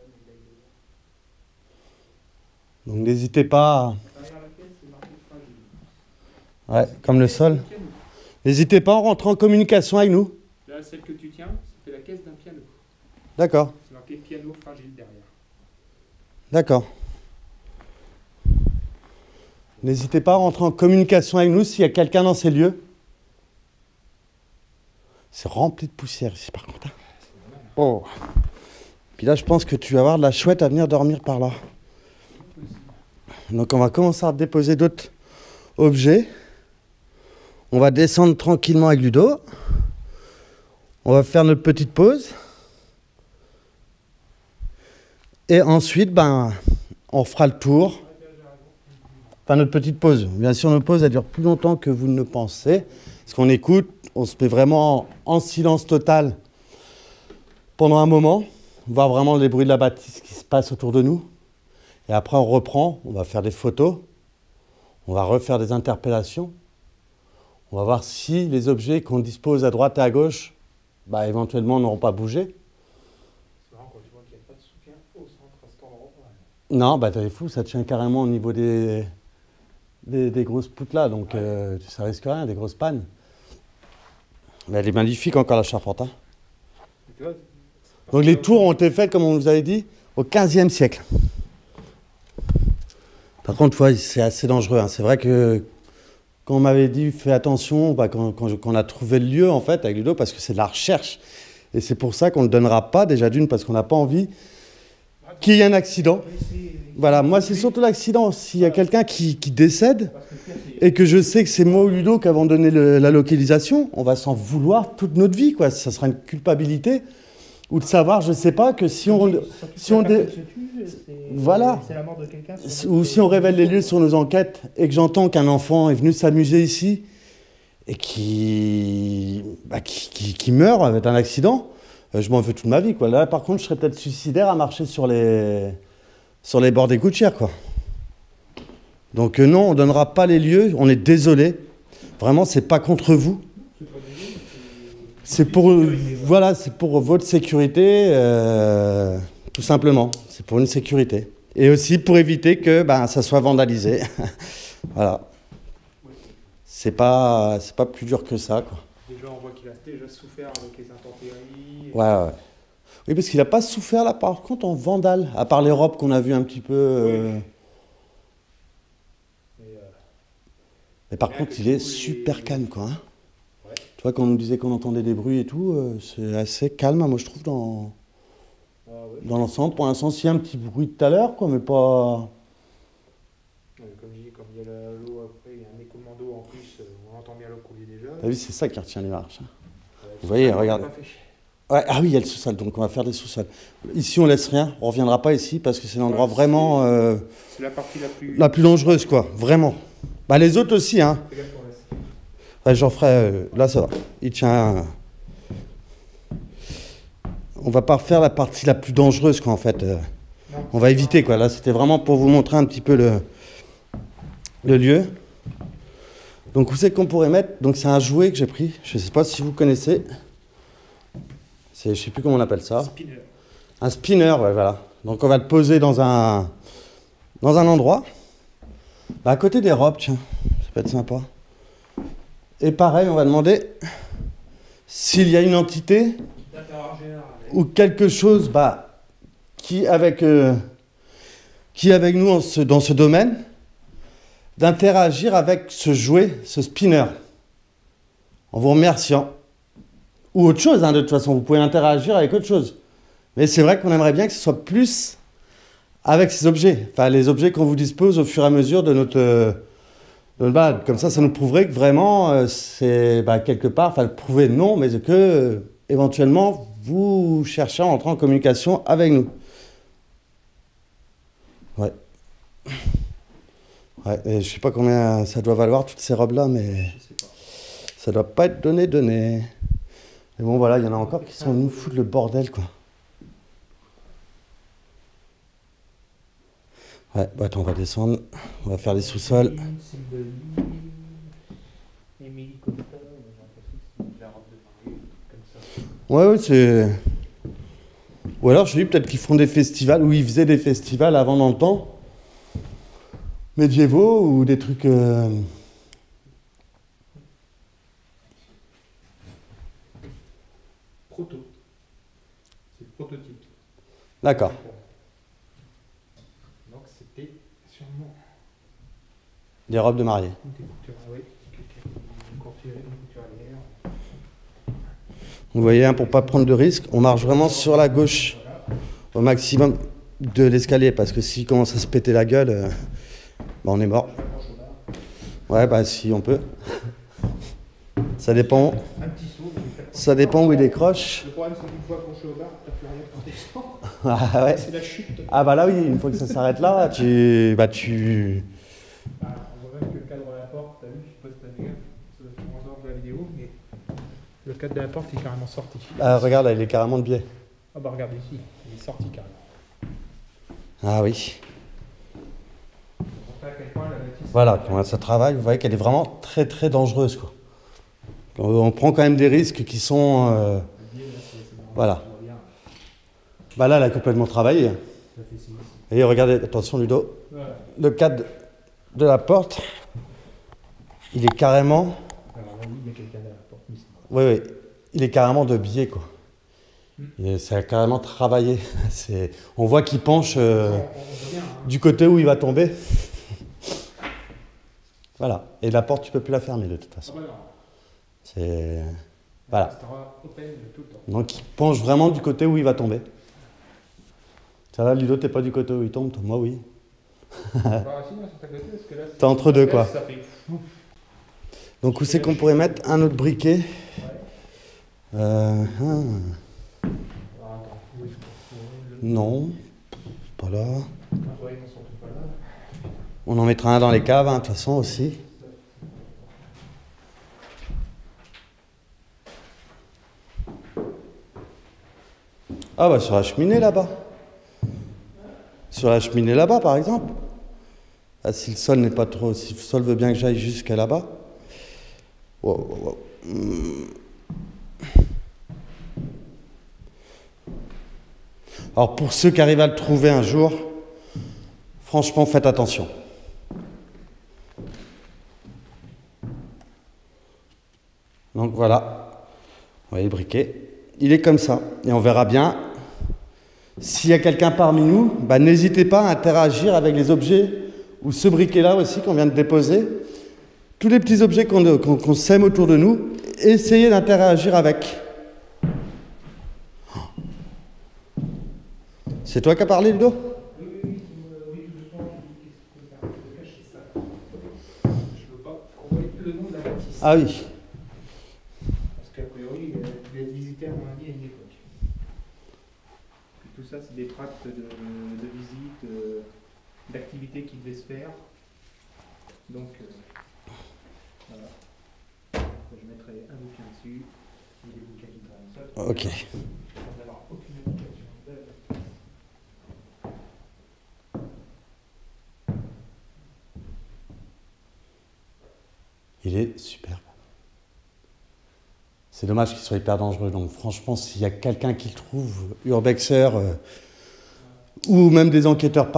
Une médaille d'or. Donc n'hésitez pas. Derrière la caisse, c'est marqué fragile. Ouais, comme le sol. N'hésitez pas à rentrer en communication avec nous. Là, celle que tu tiens, c'est la caisse d'un piano. D'accord, C'est marqué piano fragile derrière. d'accord. N'hésitez pas à rentrer en communication avec nous s'il y a quelqu'un dans ces lieux. C'est rempli de poussière ici par contre. Hein. Oh. Puis là, je pense que tu vas avoir de la chouette à venir dormir par là. Donc on va commencer à déposer d'autres objets. On va descendre tranquillement avec Ludo. On va faire notre petite pause. Et ensuite, ben, on fera le tour. Enfin, notre petite pause. Bien sûr, notre pause, elle dure plus longtemps que vous ne pensez. Parce qu'on écoute, on se met vraiment en silence total pendant un moment. On voit vraiment les bruits de la bâtisse qui se passe autour de nous. Et après, on reprend, on va faire des photos. On va refaire des interpellations. On va voir si les objets qu'on dispose à droite et à gauche, bah, éventuellement, n'auront pas bougé. C'est marrant quand tu vois qu'il n'y a pas de soutien au centre à cet endroit. Non, bah t'es fou, ça tient carrément au niveau des grosses poutres là, donc ça risque rien, des grosses pannes. Mais elle est magnifique encore la charpente. Hein. Tu vois, Donc les tours ont été faites, comme on vous avait dit, au 15e siècle. Par contre, ouais, c'est assez dangereux. Hein. C'est vrai que quand on m'avait dit fais attention, bah, quand on a trouvé le lieu en fait avec Ludo, parce que c'est de la recherche. Et c'est pour ça qu'on ne le donnera pas, déjà d'une, parce qu'on n'a pas envie qu'il y ait un accident. Voilà, moi c'est surtout l'accident. S'il y a quelqu'un qui décède et que je sais que c'est moi ou Ludo qui avons donné la localisation, on va s'en vouloir toute notre vie, quoi. Ça sera une culpabilité ou de savoir, je sais pas, que si on voilà, c'est la mort de quelqu'un. ou si on révèle les lieux sur nos enquêtes et que j'entends qu'un enfant est venu s'amuser ici et qui meurt avec un accident, je m'en veux toute ma vie, quoi. Là, par contre, je serais peut-être suicidaire à marcher sur les bords des gouttières, quoi. Donc non, on ne donnera pas les lieux, on est désolé. Vraiment, c'est pas contre vous. C'est pour, voilà, c'est pour votre sécurité, tout simplement. C'est pour une sécurité. Et aussi pour éviter que ça soit vandalisé. Voilà. C'est pas plus dur que ça, quoi. Déjà, on voit qu'il a déjà souffert avec les intempéries. Ouais. Oui, parce qu'il n'a pas souffert là, par contre, en vandale, à part les robes qu'on a vu un petit peu. Mais par contre, il est super calme, quoi. Hein. Ouais. Tu vois, quand on nous disait qu'on entendait des bruits et tout, c'est assez calme, moi, je trouve, dans l'ensemble. Pour l'instant, s'il y a un petit bruit tout à l'heure, quoi, mais pas... Comme je dis, comme il y a l'eau après, il y a un écoulement d'eau en plus, on entend bien l'eau couler déjà. T'as vu, c'est ça qui retient les marches. Hein. Vous voyez, regardez. Ouais, ah oui, il y a le sous-sol, donc on va faire des sous-sols. Ici, on laisse rien, on ne reviendra pas ici parce que c'est l'endroit vraiment... c'est la partie la plus dangereuse, quoi, vraiment. Bah, les autres aussi, hein. Ouais, j'en ferai... là, ça va. Il tient... On va pas refaire la partie la plus dangereuse, quoi, en fait. On va éviter, quoi. Là, c'était vraiment pour vous montrer un petit peu le lieu. Donc, où c'est qu'on pourrait mettre... Donc, c'est un jouet que j'ai pris. Je ne sais pas si vous connaissez. Je ne sais plus comment on appelle ça. Spinner. Un spinner, ouais, voilà. Donc, on va le poser dans un endroit. Bah, à côté des robes, tiens. Ça peut être sympa. Et pareil, on va demander s'il y a une entité D'interagir avec. ou quelque chose qui avec nous dans ce domaine, d'interagir avec ce jouet, ce spinner, en vous remerciant. Ou autre chose, hein, de toute façon, vous pouvez interagir avec autre chose. Mais c'est vrai qu'on aimerait bien que ce soit plus avec ces objets, enfin les objets qu'on vous dispose au fur et à mesure de notre balade. Comme ça nous prouverait que vraiment, c'est quelque part, enfin prouver non, mais que éventuellement, vous cherchez à entrer en communication avec nous. Ouais. Ouais, et je sais pas combien ça doit valoir, toutes ces robes-là, mais Je sais pas. ça doit pas être donné. Mais bon, voilà, il y en a encore qui sont nous foutre le bordel, quoi. Ouais, attends, on va descendre, on va faire les sous-sols. Émilie Cotta, j'ai l'impression que c'est la robe de mariée, comme ça. Ouais, c'est... Ou alors, je dis peut-être qu'ils font des festivals, ou ils faisaient des festivals avant dans le temps, médiévaux, ou des trucs... Proto. C'est le prototype. D'accord. Donc c'était sûrement Des robes de mariée. une couture, oui, une couturière. Vous voyez, hein, pour pas prendre de risques, on marche vraiment sur la gauche au maximum de l'escalier, parce que s'il commence à se péter la gueule, on est mort. Ouais, si on peut. Ça dépend. Un petit saut. Ça dépend où il décroche. Le problème, c'est qu'une fois qu'on est au bar, t'as plus rien quand descends. Ah ouais. C'est la chute. Ah oui, une fois que ça s'arrête là, tu... On voit même que le cadre de la porte, t'as vu, je sais pas si t'as vu, ça doit faire en dehors de la vidéo, mais le cadre de la porte est carrément sorti. regarde, là, il est carrément de biais. Ah bah regarde ici, il est sorti carrément. Ah oui. On voit à quel point la notice. Voilà, comment ça travaille, vous voyez qu'elle est vraiment très très dangereuse, quoi. On prend quand même des risques qui sont... voilà. Là, elle a complètement travaillé. Et regardez, attention Ludo, le cadre de la porte, il est carrément... Alors là, il y a quelqu'un à la porte. Oui, il est carrément de biais, quoi. Ça a carrément travaillé. On voit qu'il penche du côté où il va tomber. Voilà. Et la porte, tu peux plus la fermer de toute façon. Ah bah non. C'est... Voilà. Ça sera open tout le temps. Donc il penche vraiment du côté où il va tomber. Ça va, Ludo, t'es pas du côté où il tombe, toi? Moi, oui. T'es entre deux, quoi. Ça fait fou. Donc où c'est qu'on pourrait mettre un autre briquet? Alors, attends, où est-ce qu'on Non, pas là. ouais, ils sont tous pas là. On en mettra un dans les caves, hein, de toute façon, aussi. Ah sur la cheminée là-bas. Sur la cheminée là-bas, par exemple. Si le sol n'est pas trop... Si le sol veut bien que j'aille jusqu'à là-bas. Wow. Alors pour ceux qui arrivent à le trouver un jour, franchement, faites attention. Donc voilà, vous voyez le briquet, il est comme ça, et on verra bien. S'il y a quelqu'un parmi nous, n'hésitez pas à interagir avec les objets, ou ce briquet-là aussi qu'on vient de déposer. Tous les petits objets qu'on sème autour de nous, essayez d'interagir avec. C'est toi qui as parlé, Ludo? Oui, tout doucement, qu'est-ce qu'il faut faire? Je cacher ça. Je veux pas qu'on voit le nom de la bâtisse. Ah oui. Parce qu'a priori, il devait être visité à mon avis à une époque. Puis tout ça, c'est des tracts de visite, d'activités qui devaient se faire. Donc, voilà. Je mettrai un bouquin dessus, et des bouquins qui traînent seuls. Ok. Sans avoir aucune indication de la bâtisse. Il est superbe. C'est dommage qu'il soit hyper dangereux. Donc franchement, s'il y a quelqu'un qui le trouve, urbexer, ou même des enquêteurs de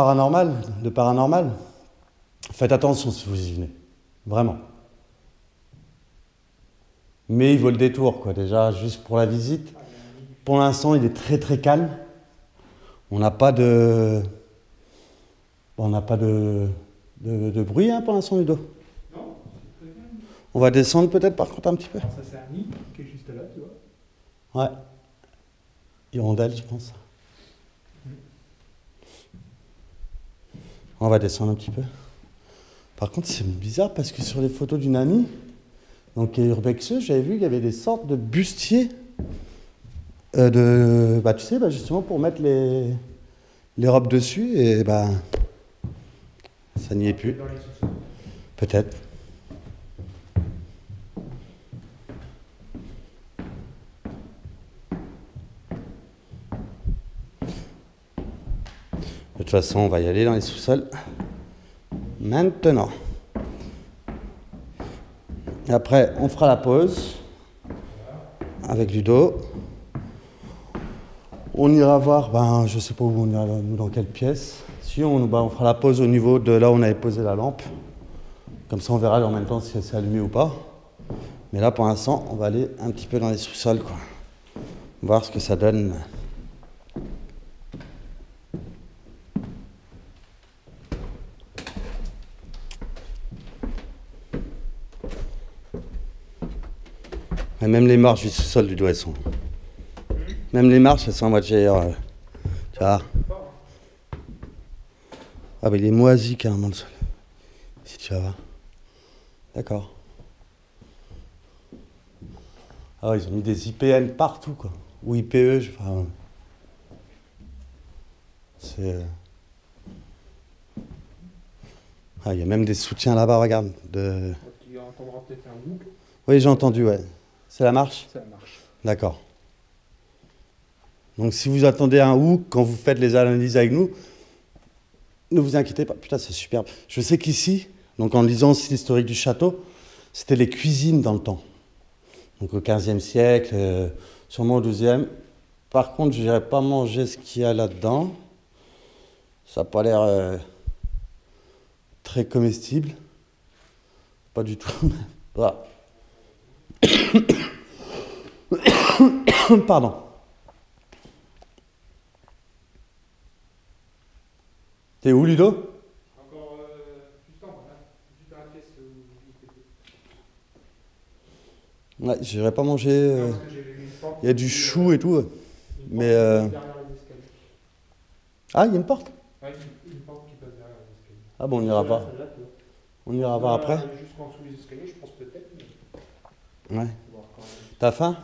paranormal, faites attention si vous y venez. Vraiment. Mais il vaut le détour, quoi. Déjà, juste pour la visite. Pour l'instant, il est très très calme. On n'a pas de... On n'a pas de bruit hein, pour l'instant, Ludo. Non, c'est très bien. On va descendre peut-être par contre un petit peu. Alors ça c'est un nid qui est juste là, tu vois. Ouais. Hirondelle, je pense. On va descendre un petit peu. Par contre, c'est bizarre parce que sur les photos d'une amie, donc à Urbexeux, j'avais vu qu'il y avait des sortes de bustiers bah tu sais, bah, justement pour mettre les robes dessus et bah ça n'y est plus. Dans les sous-sols. Peut-être. De toute façon, on va y aller dans les sous-sols. Maintenant. Et après, on fera la pause avec Ludo. On ira voir, ben, je sais pas où on ira, nous, dans quelle pièce. Si on fera la pause au niveau de là où on avait posé la lampe. Comme ça, on verra en même temps si elle s'est allumée ou pas. Mais là, pour l'instant, on va aller un petit peu dans les sous-sols, quoi. Voir ce que ça donne. Et même les marches du sous-sol du doigt, elles sont... Même les marches, elles sont en moitié... tu vois. Ah bah il est moisi carrément le sol. Si tu vas voir. D'accord. Ah ouais, ils ont mis des IPN partout, quoi. Ou IPE, enfin... C'est... Ah, il y a même des soutiens là-bas, regarde. Tu entendras peut-être un whoop. Oui, j'ai entendu, ouais. C'est la marche? Ça marche. D'accord. Donc si vous attendez un ou quand vous faites les analyses avec nous, ne vous inquiétez pas. Putain, c'est superbe. Je sais qu'ici, donc en lisant aussi l'historique du château, c'était les cuisines dans le temps. Donc au XVe siècle, sûrement au XIIe. Par contre, je n'irai pas manger ce qu'il y a là-dedans. Ça n'a pas l'air très comestible. Pas du tout. Voilà. Pardon. T'es où, Ludo? Encore juste en bas, là. Juste dans la pièce où il était. Ouais, j'irai pas manger. Non, parce que j'ai vu une porte Il y a du qui, chou et tout. une Mais. porte qui passe derrière les escaliers. Ah, il y a une porte? Ouais, une porte qui passe derrière les escaliers. Ah bon, on ira voir. Celle-là, tu vois. On ira voir après. Jusqu'en dessous des escaliers, je pense peut-être. Mais... Ouais. on va voir quand même. T'as faim?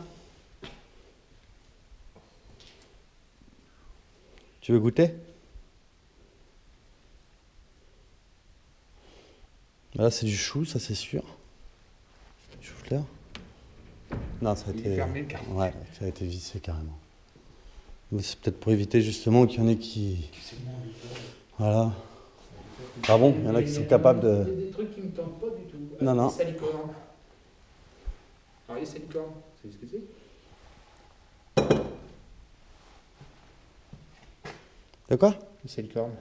Tu veux goûter? Là, c'est du chou, ça c'est sûr. Chou-fleur. Non, ça a Il est été. fermé, carrément. Ouais, ça a été vissé carrément. Mais c'est peut-être pour éviter justement qu'il y en ait qui. Voilà. Ah bon, il y en a qui sont capables Il y a de. des trucs qui me tentent pas du tout. Non, non. Les salicornes. Alors, les salicornes, vous savez ce que c'est? De quoi? Les salicornes,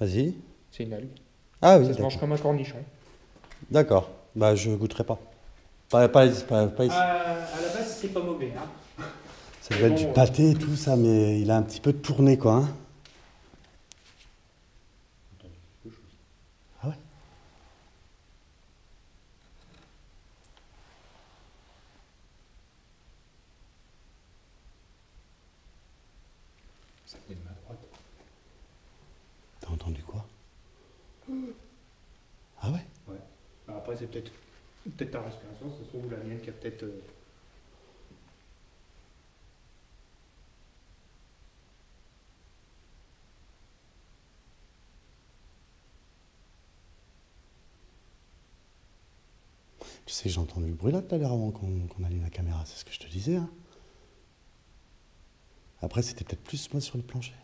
Vas-y. c'est une algue. Ah oui, Ça se mange d'accord. comme un cornichon. D'accord. Bah, je goûterai pas. Pas ici. À la base, c'est pas mauvais. Hein. Ça doit être du pâté et tout ça, mais il a un petit peu tourné, quoi. Hein. Ah ouais? Ça vient de ma droite. T'as entendu quoi? Ah ouais? Ouais. Alors après, c'est peut-être ta respiration, ça se trouve, ou la mienne qui a peut-être. Tu sais que j'ai entendu le bruit là tout à l'heure avant qu'on allume la caméra, c'est ce que je te disais. Hein. Après, c'était peut-être plus moi sur le plancher.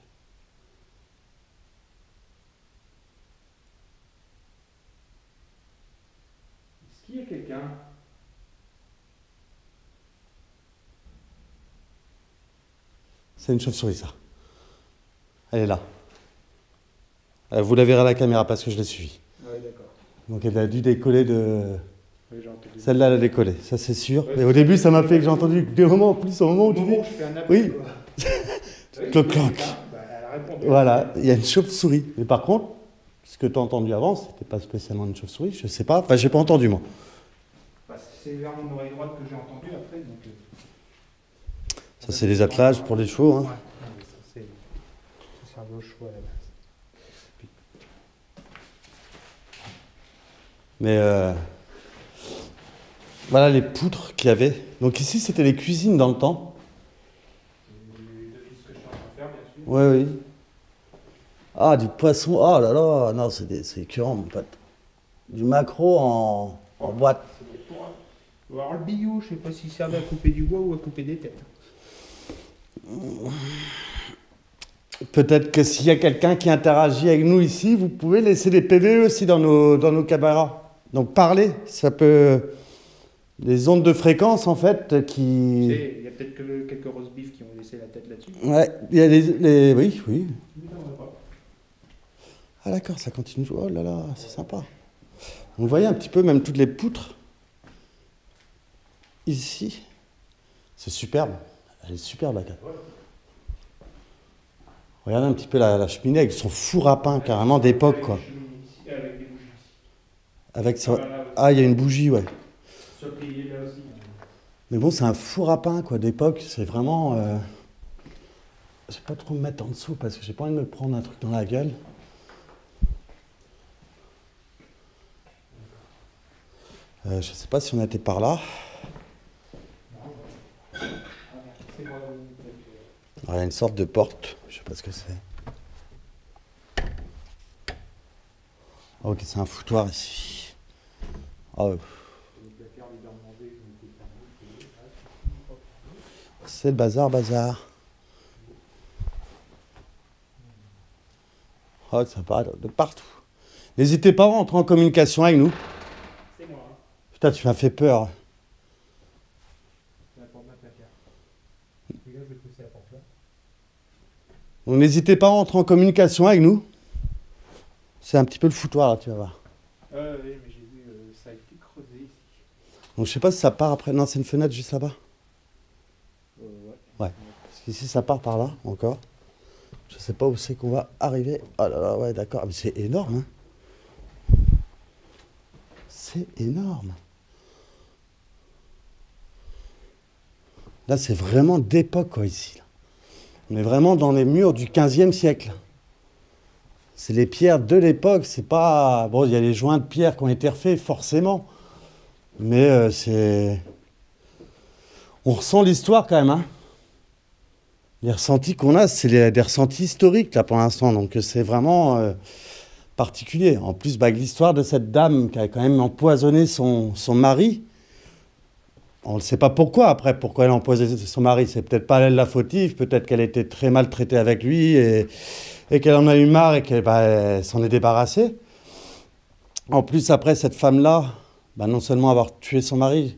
Est-ce qu'il y a quelqu'un? C'est une chauve-souris, ça. Elle est là. Vous la verrez à la caméra parce que je l'ai suivie. Ouais, d'accord. Donc elle a dû décoller de... Oui, j'ai entendu. Celle-là, elle a décollé, ça c'est sûr. Ouais, Et au début, ça m'a fait que j'ai entendu des moments en plus, au moment où tu dis. je fais un appel, Oui. quoi. Oui, Cloc, cloc. bah, elle a répondu. Voilà, il y a une chauve-souris. Mais par contre, ce que tu as entendu avant, c'était pas spécialement une chauve-souris, je sais pas. Enfin, j'ai pas entendu moi. Bah, c'est vers mon oreille droite que j'ai entendu après. Donc, Ça, c'est les attelages pour les chevaux. Hein. Ouais, non, mais ça, c'est servait aux chevaux à la base. Mais voilà les poutres qu'il y avait. Donc ici, c'était les cuisines dans le temps. Les deux fils que je suis en train de faire, bien sûr. Oui, oui. Ah, du poisson. Oh là là, non, c'est écœurant, mon pote. Du maquereau en boîte. C'est des pour- Alors, le billot, je sais pas s'il servait à couper du bois ou à couper des têtes. Peut-être que s'il y a quelqu'un qui interagit avec nous ici, vous pouvez laisser des PVE aussi dans nos caméras. Donc parler, ça peut... Les ondes de fréquence, en fait, Tu qui... sais, il y a peut-être que quelques roast beef qui ont laissé la tête là-dessus. Ouais, il y a Oui, oui. Mais t'en as pas. Ah d'accord, ça continue. Oh là là, c'est sympa. Vous voyez un petit peu même toutes les poutres. Ici. C'est superbe. Elle est superbe, la carte. Regardez un petit peu la cheminée avec son four à pain, carrément d'époque, quoi. Avec des bougies. Avec Ah, ça. là, là, Ah, il y a une bougie, ouais. sur le pilier là aussi. Mais bon, c'est un four à pain, quoi, d'époque. C'est vraiment... Je vais pas trop me mettre en dessous parce que j'ai pas envie de me prendre un truc dans la gueule. Je sais pas si on était par là. C'est moi. Alors, il y a une sorte de porte. Je sais pas ce que c'est. Ah, ok, c'est un foutoir ici. Ah, ouais. C'est le bazar, bazar. Oh, ça part de partout. N'hésitez pas à rentrer en communication avec nous. C'est moi. Hein. Putain, tu m'as fait peur. C'est la porte d'un placard. Et là, je vais pousser la porte là. Donc n'hésitez pas à rentrer en communication avec nous. C'est un petit peu le foutoir là, tu vas voir. Oui, mais j'ai vu, ça a été creusé ici. Donc je sais pas si ça part après. Non, c'est une fenêtre juste là-bas. Ouais. Ouais. Parce qu'ici ça part par là encore. Je sais pas où c'est qu'on va arriver. Oh là là, ouais, d'accord. Ah, mais c'est énorme. Hein. C'est énorme. Là, c'est vraiment d'époque, quoi, ici. On est vraiment dans les murs du 15e siècle. C'est les pierres de l'époque. C'est pas... Bon, il y a les joints de pierre qui ont été refaits, forcément. Mais c'est... On ressent l'histoire, quand même, hein. Les ressentis qu'on a, c'est des ressentis historiques, là, pour l'instant. Donc, c'est vraiment particulier. En plus, bah, l'histoire de cette dame qui a quand même empoisonné son mari. On ne sait pas pourquoi, après, pourquoi elle a empoisonné son mari. C'est peut-être pas elle la fautive, peut-être qu'elle a été très maltraitée avec lui et qu'elle en a eu marre et qu'elle s'en est débarrassée. En plus, après, cette femme-là, bah, non seulement avoir tué son mari,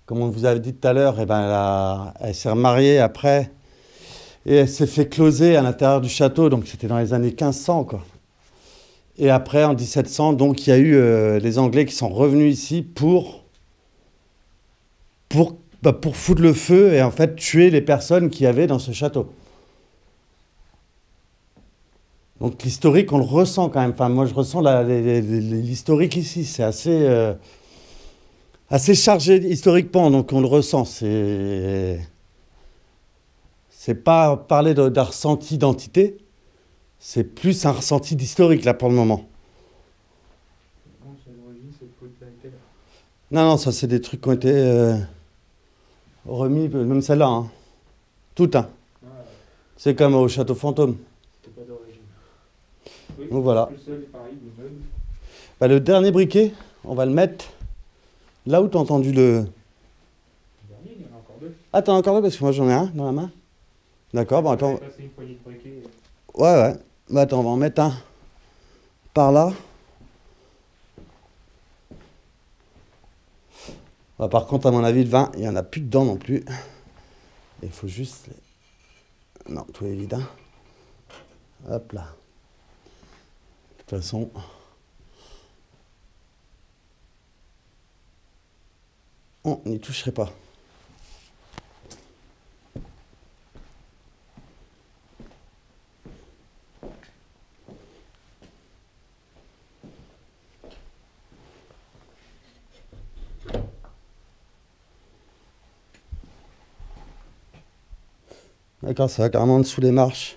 comme on vous avait dit tout à l'heure, elle s'est remariée après et elle s'est fait closer à l'intérieur du château, donc c'était dans les années 1500, quoi. Et après, en 1700, donc, il y a eu les Anglais qui sont revenus ici pour foutre le feu et en fait tuer les personnes qu'il y avait dans ce château. Donc l'historique, on le ressent quand même. Enfin, moi, je ressens l'historique ici. C'est assez chargé historiquement, donc on le ressent. C'est pas parler d'un ressenti d'entité, c'est plus un ressenti d'historique, là, pour le moment. Bon, c'est l'origine, c'est le pot de la tête. Non, non, ça, c'est des trucs qui ont été remis, même celle-là, hein. Tout, hein. Ah, C'est comme au château fantôme. c'est pas d'origine. Oui, Donc voilà. le sol est pareil, le meuble. Bah, le dernier briquet, on va le mettre là où tu as entendu le... Le dernier, il y en a encore deux. Ah, t'en as encore deux parce que moi j'en ai un dans la main. D'accord, bon attends. J'ai passé une poignée de briquets. Ouais, ouais. Bah attends, on va en mettre un par là. Bah, par contre, à mon avis, le vin, il n'y en a plus dedans non plus. Il faut juste... Non, tout est vide. Hein. Hop là. De toute façon... on n'y toucherait pas. D'accord, ça va carrément en dessous des marches.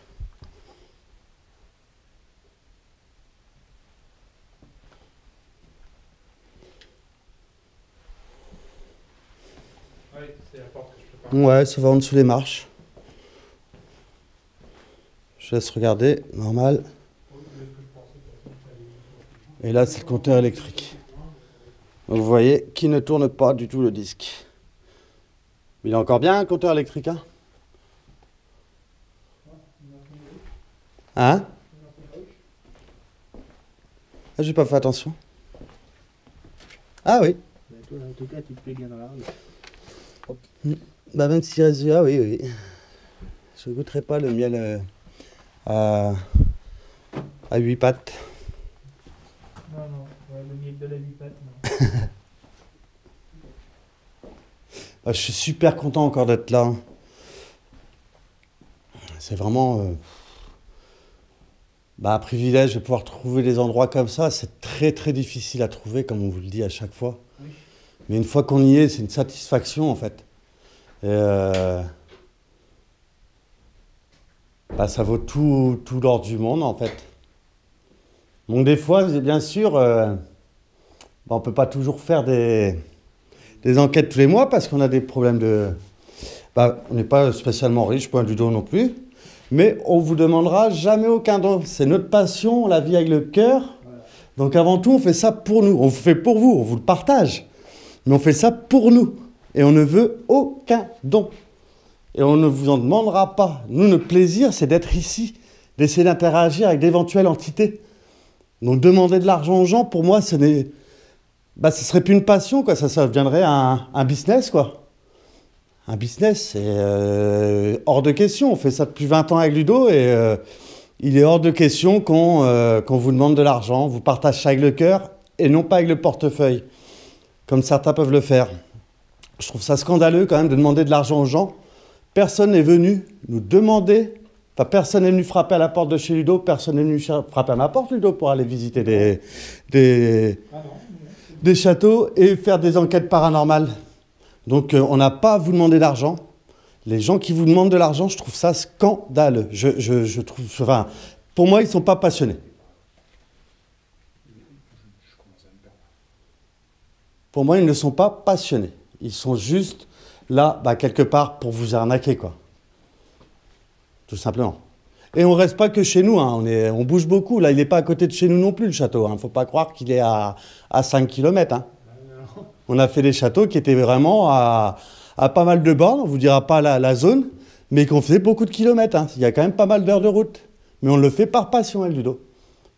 Ouais, c'est la porte que je peux pas. Ouais, ça va en dessous des marches. Je laisse regarder, normal. Et là, c'est le compteur électrique. Donc vous voyez qu'il ne tourne pas du tout le disque. Il est encore bien, un compteur électrique, hein? Hein? Ah, j'ai pas fait attention. Ah oui. Bah, toi, en tout cas, tu te plais bien dans la rue. Bah même s'il reste... Ah oui, oui. Je ne goûterai pas le miel à 8 pattes. Non, ouais, le miel de la bipate, non. Bah, je suis super content encore d'être là. C'est vraiment un privilège de pouvoir trouver des endroits comme ça. C'est très très difficile à trouver, comme on vous le dit à chaque fois. Oui. Mais une fois qu'on y est, c'est une satisfaction en fait. Et ça vaut tout l'or du monde en fait. Donc des fois, bien sûr, on ne peut pas toujours faire des enquêtes tous les mois parce qu'on a des problèmes de... on n'est pas spécialement riche, point du don non plus. Mais on ne vous demandera jamais aucun don. C'est notre passion, on la vit avec le cœur. Voilà. Donc avant tout, on fait ça pour nous. On le fait pour vous, on vous le partage. Mais on fait ça pour nous. Et on ne veut aucun don. Et on ne vous en demandera pas. Nous, notre plaisir, c'est d'être ici, d'essayer d'interagir avec d'éventuelles entités. Donc demander de l'argent aux gens, pour moi, ce serait plus une passion, quoi. Ça deviendrait un business, quoi. Un business, c'est hors de question. On fait ça depuis 20 ans avec Ludo et il est hors de question qu'on vous demande de l'argent. On vous partage ça avec le cœur et non pas avec le portefeuille, comme certains peuvent le faire. Je trouve ça scandaleux quand même de demander de l'argent aux gens. Personne n'est venu nous demander, personne n'est venu frapper à la porte de chez Ludo, personne n'est venu frapper à ma porte, Ludo, pour aller visiter des châteaux et faire des enquêtes paranormales. Donc, on n'a pas à vous demander d'argent. Les gens qui vous demandent de l'argent, je trouve ça scandaleux. Je trouve, pour moi, ils ne sont pas passionnés. Pour moi, ils ne sont pas passionnés. Ils sont juste là, quelque part, pour vous arnaquer, quoi. Tout simplement. Et on ne reste pas que chez nous, hein. On bouge beaucoup. Là, il n'est pas à côté de chez nous non plus, le château. Il ne faut pas croire qu'il est à 5 km. Hein. On a fait des châteaux qui étaient vraiment à pas mal de bornes, on ne vous dira pas la zone, mais qu'on faisait beaucoup de kilomètres. Hein. Il y a quand même pas mal d'heures de route. Mais on le fait par passion avec Ludo.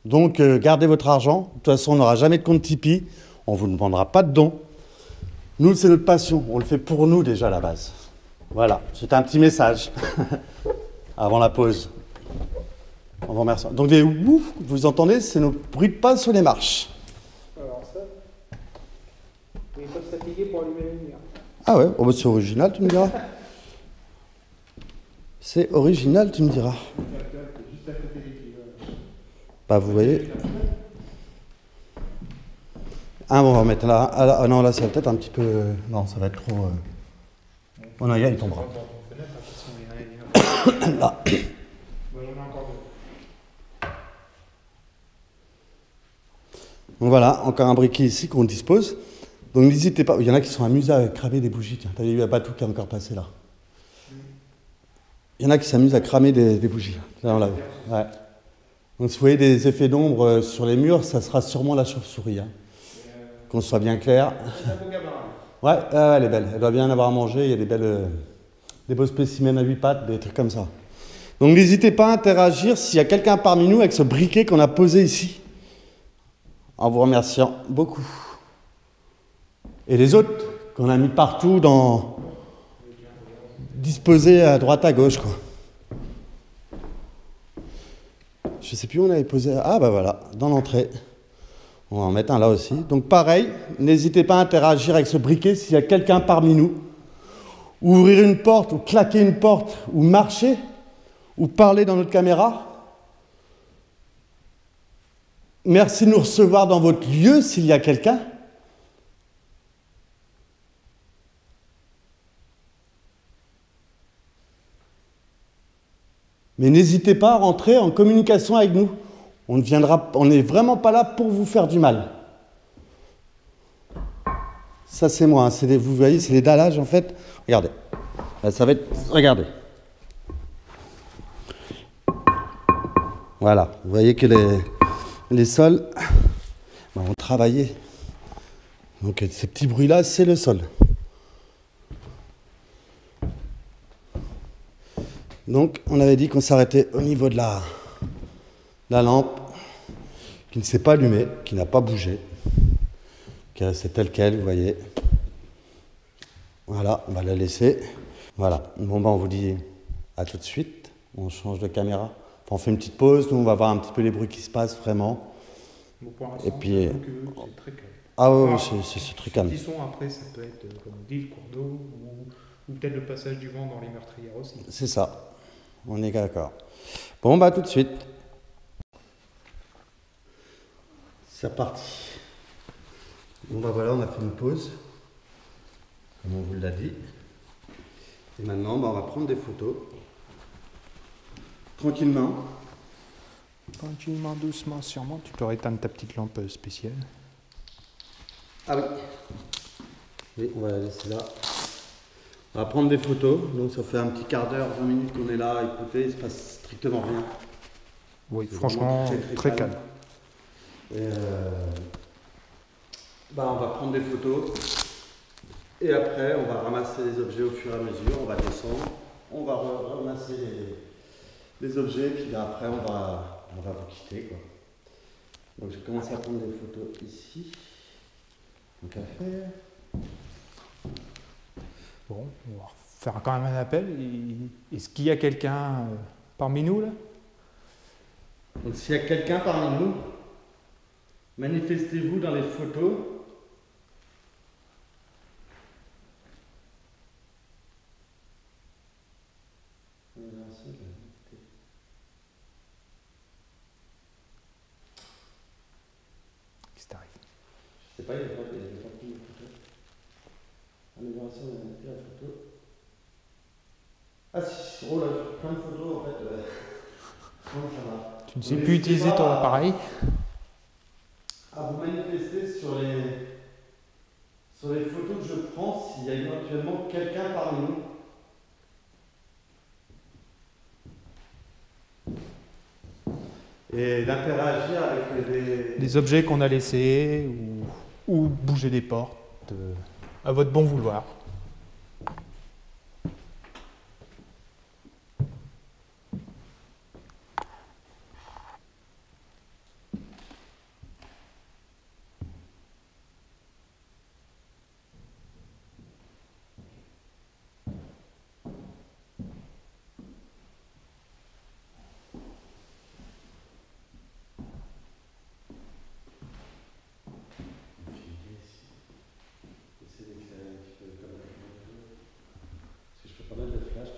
Donc, gardez votre argent. De toute façon, on n'aura jamais de compte Tipeee. On ne vous demandera pas de dons. Nous, c'est notre passion. On le fait pour nous déjà à la base. Voilà, c'était un petit message avant la pause. On vous remercie. Donc, les ouf, vous entendez, c'est nos bruits de pas sur les marches. Alors ça, il faut se fatiguer pour allumer la lumière. Ah ouais, c'est original, tu me diras. C'est original, tu me diras. Vous voyez. Ah bon, on va mettre là. Ah non, là, ça va peut-être un petit peu... Non, ça va être trop... Oh non, il tombera. Là. Donc voilà, encore un briquet ici qu'on dispose. Donc n'hésitez pas, il y en a qui sont amusés à cramer des bougies. Tiens, t'as vu, il y a Batou qui est encore passé là. Il y en a qui s'amusent à cramer des bougies. Là, ouais. Donc si vous voyez des effets d'ombre sur les murs, ça sera sûrement la chauve-souris. Hein. Qu'on soit bien clair. Ouais, elle est belle. Elle doit bien avoir à manger. Il y a des beaux spécimens à 8 pattes, des trucs comme ça. Donc n'hésitez pas à interagir s'il y a quelqu'un parmi nous avec ce briquet qu'on a posé ici. En vous remerciant beaucoup. Et les autres qu'on a mis partout disposés à droite à gauche, quoi. Je sais plus où on avait posé. Ah voilà, dans l'entrée. On va en mettre un là aussi. Donc pareil, n'hésitez pas à interagir avec ce briquet s'il y a quelqu'un parmi nous. Ouvrir une porte, ou claquer une porte, ou marcher, ou parler dans notre caméra. Merci de nous recevoir dans votre lieu s'il y a quelqu'un. Mais n'hésitez pas à rentrer en communication avec nous. On n'est vraiment pas là pour vous faire du mal. Ça c'est moi, hein, vous voyez, c'est les dallages en fait. Regardez, là, ça va être, regardez. Voilà, vous voyez que les sols ont travaillé. Donc ces petits bruits-là, c'est le sol. Donc on avait dit qu'on s'arrêtait au niveau de la lampe qui ne s'est pas allumée, qui n'a pas bougé, qui est restée telle qu'elle, vous voyez. Voilà, on va la laisser. Voilà, bon ben on vous dit à tout de suite. On change de caméra. Enfin, on fait une petite pause, nous on va voir un petit peu les bruits qui se passent vraiment. Bon, et puis, c'est très calme. Ah oui, c'est très calme. Les sons après, ça peut être, comme on dit, le cours d'eau ou peut-être le passage du vent dans les meurtrières aussi. C'est ça, on est d'accord. Bon, bah tout de suite. C'est reparti. Bon, bah voilà, on a fait une pause, comme on vous l'a dit. Et maintenant, bah, on va prendre des photos. Tranquillement. Tranquillement, doucement, sûrement. Tu peux éteindre ta petite lampe spéciale. Ah oui. Oui, on va la laisser là. On va prendre des photos. Donc ça fait un petit quart d'heure, 20 minutes qu'on est là. Écoutez, il ne se passe strictement rien. Oui, franchement, très calme. Et bah, on va prendre des photos. Et après, on va ramasser les objets au fur et à mesure. On va descendre. On va ramasser les objets. Puis là, après, on va vous quitter, quoi. Donc je commence à prendre des photos ici. Donc à faire. Bon, on va faire quand même un appel. Est-ce qu'il y a quelqu'un parmi nous là? Donc s'il y a quelqu'un parmi nous, manifestez-vous dans les photos. Qu'est-ce qui t'arrive? Je sais pas, il n'y a pas pris de photo. Amélioration de la qualité de la photo. Ah si, oh là, j'ai plein de photos en fait. Comment ça va? Tu ne sais plus utiliser ton appareil? À vous manifester sur les photos que je prends s'il y a éventuellement quelqu'un parmi nous. Et d'interagir avec des objets qu'on a laissés ou bouger des portes à votre bon vouloir.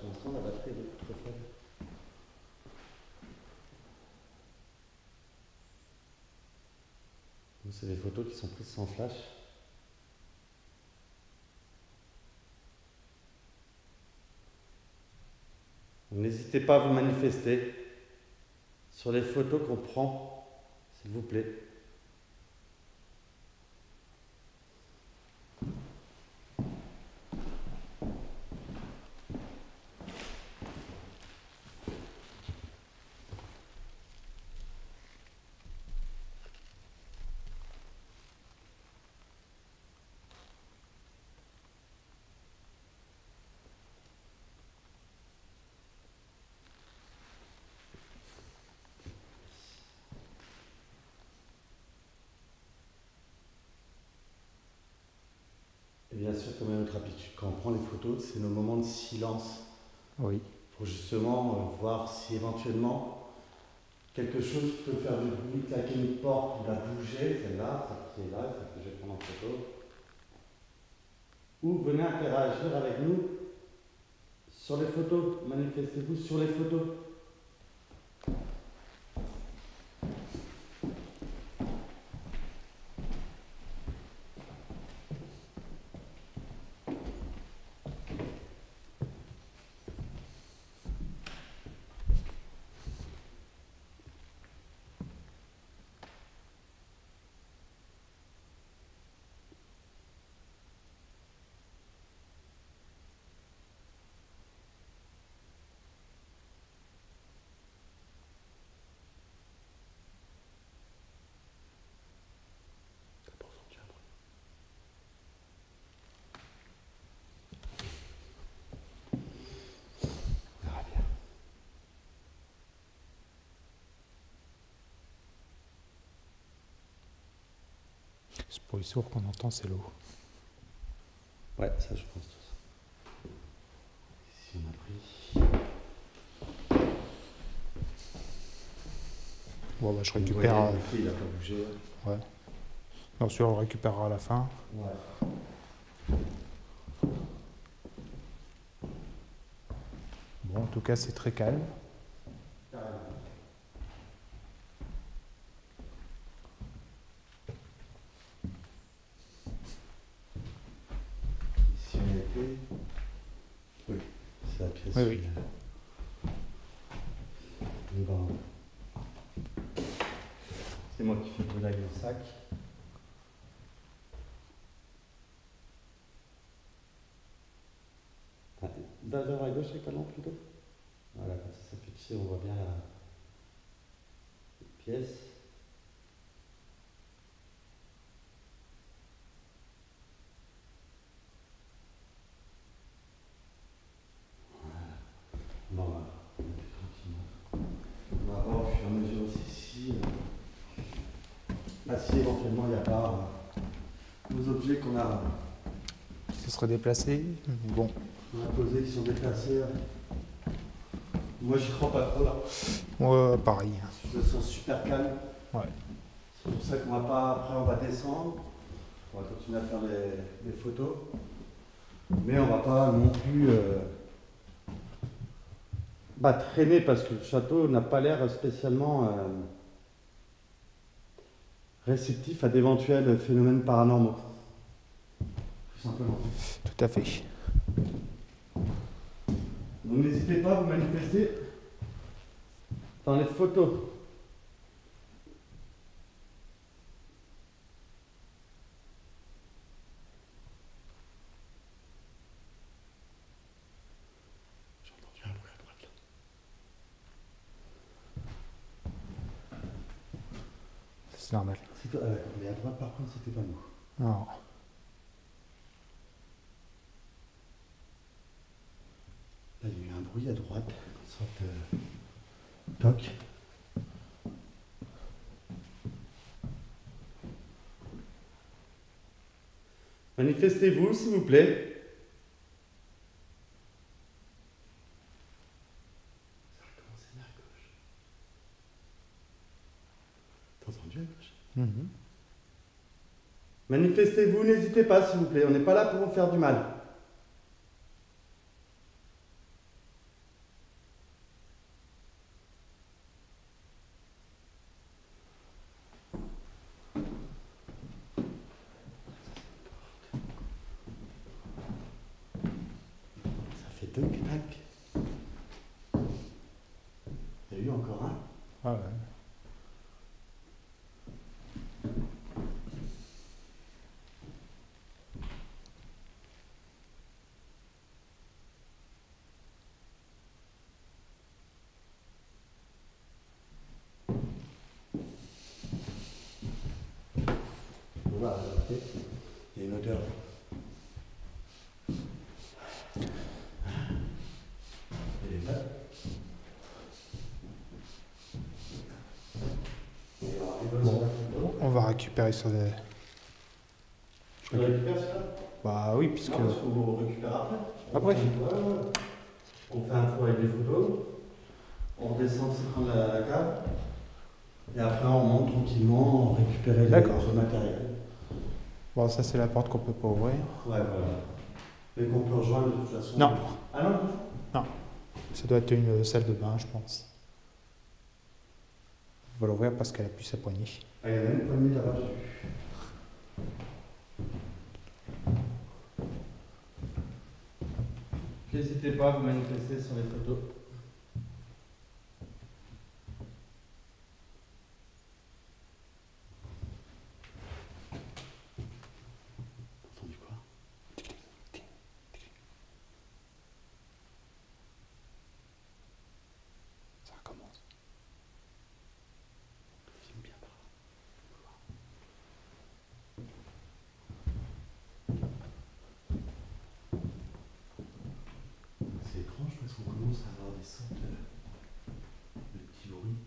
Pour l'instant, la batterie est trop faible. C'est des photos qui sont prises sans flash. N'hésitez pas à vous manifester sur les photos qu'on prend, s'il vous plaît. Et bien sûr, comme à notre habitude, quand on prend les photos, c'est nos moments de silence. Oui. Pour justement voir si éventuellement quelque chose qui peut faire du bruit, claquer une porte, ou la bouger, celle-là, celle qui est là, celle que je vais prendre en photo. Ou venez interagir avec nous sur les photos, manifestez-vous sur les photos. Ce bruit sourd qu'on entend, c'est l'eau. Ouais, ça je pense tout ça. Ici on a pris. Bon, bah, je récupère. Il n'a pas bougé. Ouais. Non, celui-là, on le récupérera à la fin. Ouais. Bon, en tout cas, c'est très calme. Ici on a été. Oui, c'est la pièce. Oui, oui. Bon. C'est moi qui fais le brûlage au sac. Vers à gauche avec la lampe plutôt. Voilà, comme ça fait fixé, on voit bien la pièce. Bon, on va tranquillement. On va voir au fur et à mesure aussi si, si éventuellement il n'y a pas nos objets qu'on a Ce serait déplacé. Bon. posés qui sont déplacés. Moi j'y crois pas trop là. Ouais, pareil. Je me sens super calme. Ouais. C'est pour ça qu'on va pas. Après on va descendre. On va continuer à faire des photos. Mais on va pas non plus traîner parce que le château n'a pas l'air spécialement réceptif à d'éventuels phénomènes paranormaux. Tout simplement. Tout à fait. Donc n'hésitez pas à vous manifester dans les photos. J'ai entendu un bruit à droite là. C'est normal. Mais à droite par contre c'était pas nous. Non. Là, il y a eu un bruit à droite, une sorte de toc. Manifestez-vous, s'il vous plaît. Ça a commencé là à gauche. T'as entendu à gauche? Manifestez-vous, n'hésitez pas, s'il vous plaît. On n'est pas là pour vous faire du mal. Ça fait 2 claques. Il y a eu encore un. Ah ouais. Voilà, ok. Il y a une odeur. Elle est là. Bon, on va récupérer ça. Je peux récupérer ça? Bah oui, puisque. Non, parce qu'on récupère après. Après. On fait un tour avec les photos. On redescend, c'est prendre la cave. Et après, on monte tranquillement, récupérer le matériel. Bon, ça, c'est la porte qu'on peut pas ouvrir. Ouais, voilà. Mais qu'on peut rejoindre de toute façon. Non. Ah non? Non. Ça doit être une salle de bain, je pense. On va l'ouvrir parce qu'elle a plus sa poignée. Ah, il y en a une poignée là-bas dessus. N'hésitez pas à vous manifester sur les photos. Entendu quoi? Ça recommence. Filme bien par là. C'est étrange parce qu'on commence à avoir des sortes de petits bruits.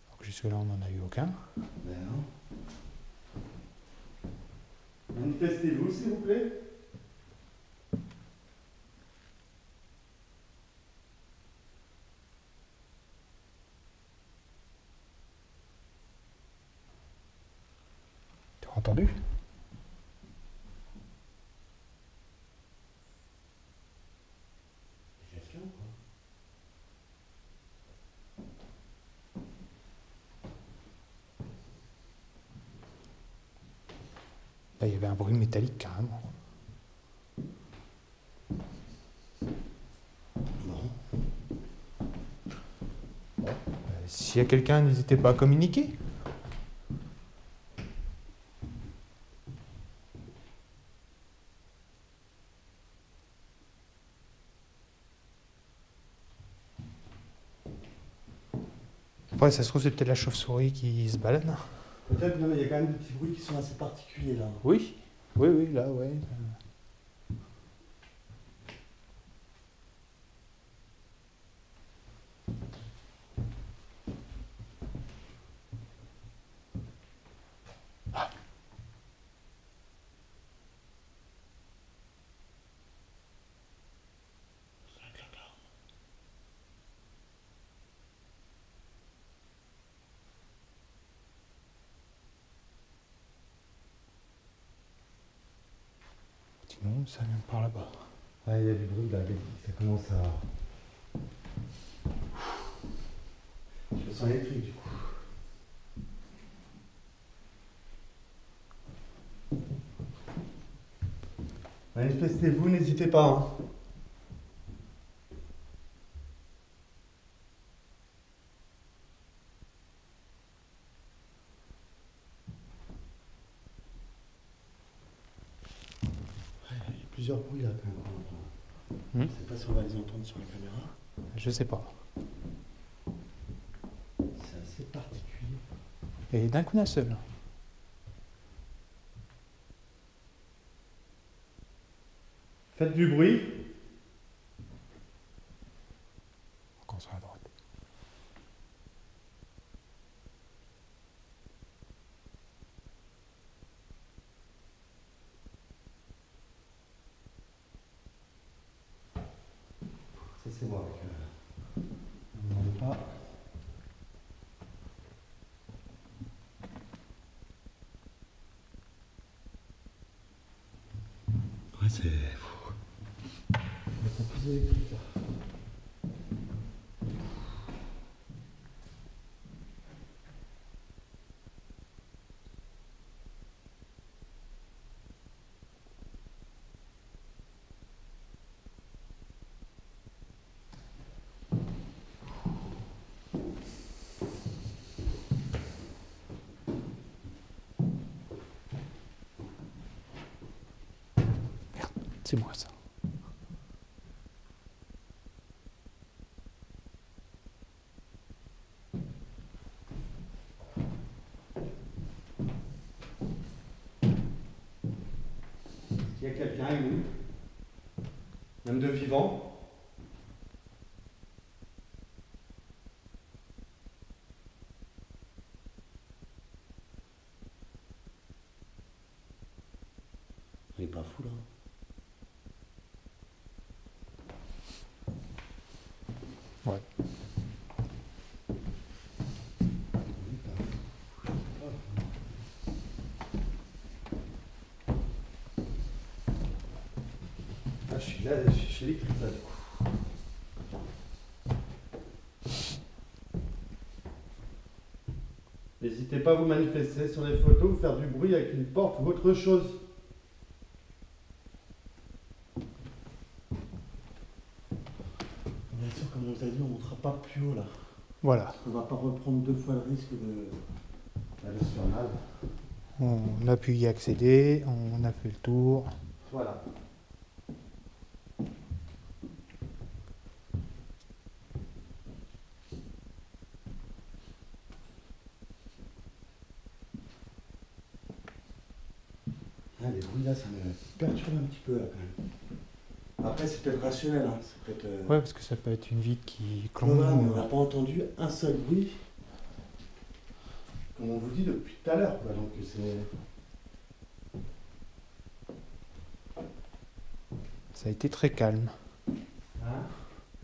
Donc jusque-là, on n'en a eu aucun. Ben non. Manifestez-vous, s'il vous plaît. Tu as entendu? Il y a quelqu'un ou quoi? Là, il y avait un bruit métallique carrément. Non. S'il y a quelqu'un, n'hésitez pas à communiquer. Après, ça se trouve, c'est peut-être la chauve-souris qui se balade. Peut-être, non, mais il y a quand même des petits bruits qui sont assez particuliers là. Oui, oui, oui, là, ouais. Sinon, ça vient par là-bas. Ouais, il y a du bruit là, ça commence à. Je sens électrique du coup. Manifestez-vous, n'hésitez pas. Hein. Ouais, il y a plusieurs bruits là quand même. Je ne sais pas si on va les entendre sur la caméra. Je sais pas. C'est assez particulier. Et d'un coup d'un seul. Faites du bruit. Encore sur la droite. Ça c'est moi. On n'entend pas. Ouais, c'est. C'est plus électrique là. C'est moi ça. Il y a quelqu'un avec nous. Même de vivant. Il est pas fou là. Ouais. je suis là, je suis chez l'électrique là du coup. N'hésitez pas à vous manifester sur les photos ou faire du bruit avec une porte ou autre chose. Bien sûr, comme on vous a dit, on ne montera pas plus haut là. Voilà. On ne va pas reprendre 2 fois le risque d'aller se faire mal. On a pu y accéder, on a fait le tour. Voilà. Ah, les bruits là, ça me perturbe un petit peu là quand même. Après, c'est peut-être rationnel, hein. C'est peut-être. Ouais, parce que ça peut être une vitre qui Ouais, mais on clonque. n'a pas entendu un seul bruit. Comme on vous dit depuis tout à l'heure, quoi. Donc c'est. Ça a été très calme. Hein?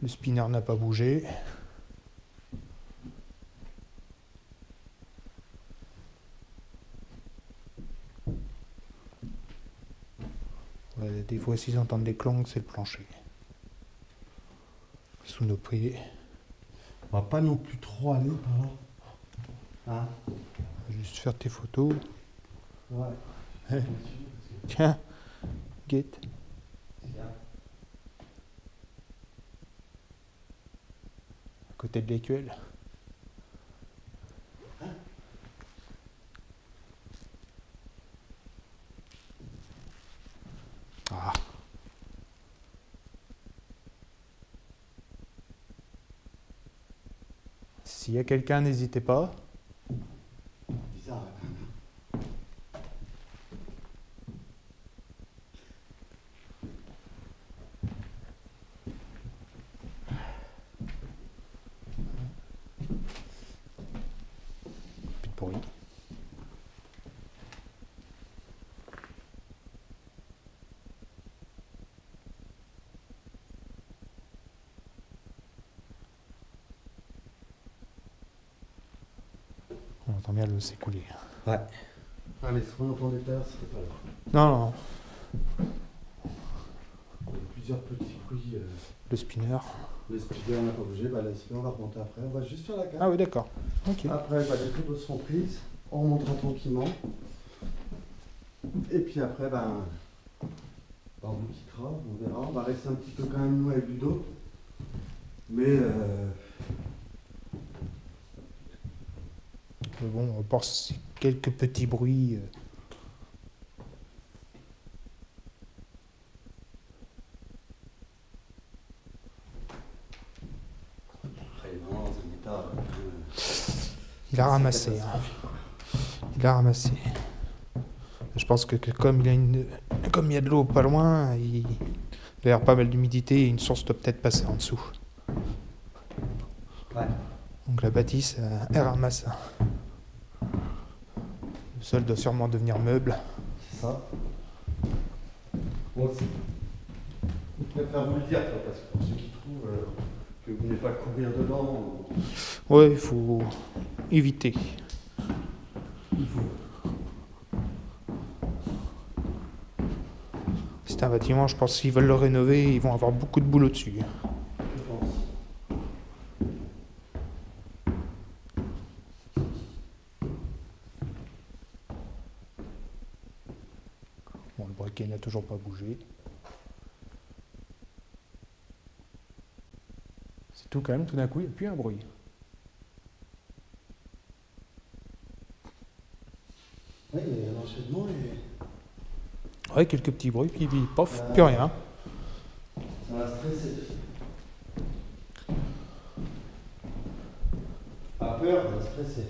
Le spinner n'a pas bougé. Ouais, des fois, s'ils entendent des clonks, c'est le plancher. Sous nos pieds. On va pas non plus trop aller par là. Hein? Juste faire tes photos. Ouais. Eh. Tiens, guette. À côté de l'écuelle. Ah. S'il y a quelqu'un, n'hésitez pas. Bizarre là quand même. Plus de bruit. On entend bien l'eau s'écouler. Ouais. Ah, mais ce qu'on entendait tout à l'heure, c'était pas là. Non, non, Il y a plusieurs petits bruits. le spinner. Le speeder n'a pas bougé, bah le speeder on va remonter après. On va juste faire la carte. Ah oui, d'accord. Ok. Après, bah, les photos seront prises. On remontera tranquillement. Et puis après, on vous quittera, on verra. On va rester un petit peu quand même nous avec Ludo. Mais Mais bon, on pense quelques petits bruits. après, il est vraiment dans un état. Il a ramassé. Hein. Il a ramassé. Je pense que comme comme il y a de l'eau pas loin, il doit y avoir pas mal d'humidité et une source doit peut-être passer en dessous. Ouais. Donc la bâtisse, elle ramasse. Le sol doit sûrement devenir meuble. C'est ça. Moi aussi. Je préfère vous le dire, toi, parce que pour ceux qui trouvent que vous n'allez pas courir dedans, Ouais, il faut éviter. il faut. C'est un bâtiment, je pense qu'ils veulent le rénover, ils vont avoir beaucoup de boulot dessus. Je pense. Bon, le briquet n'a toujours pas bougé. C'est tout calme, tout d'un coup, il n'y a plus un bruit. Oui, il y a un enchaînement et. Ouais, quelques petits bruits, puis pof, plus rien. Ça m'a stressé. Pas peur, mais stressé.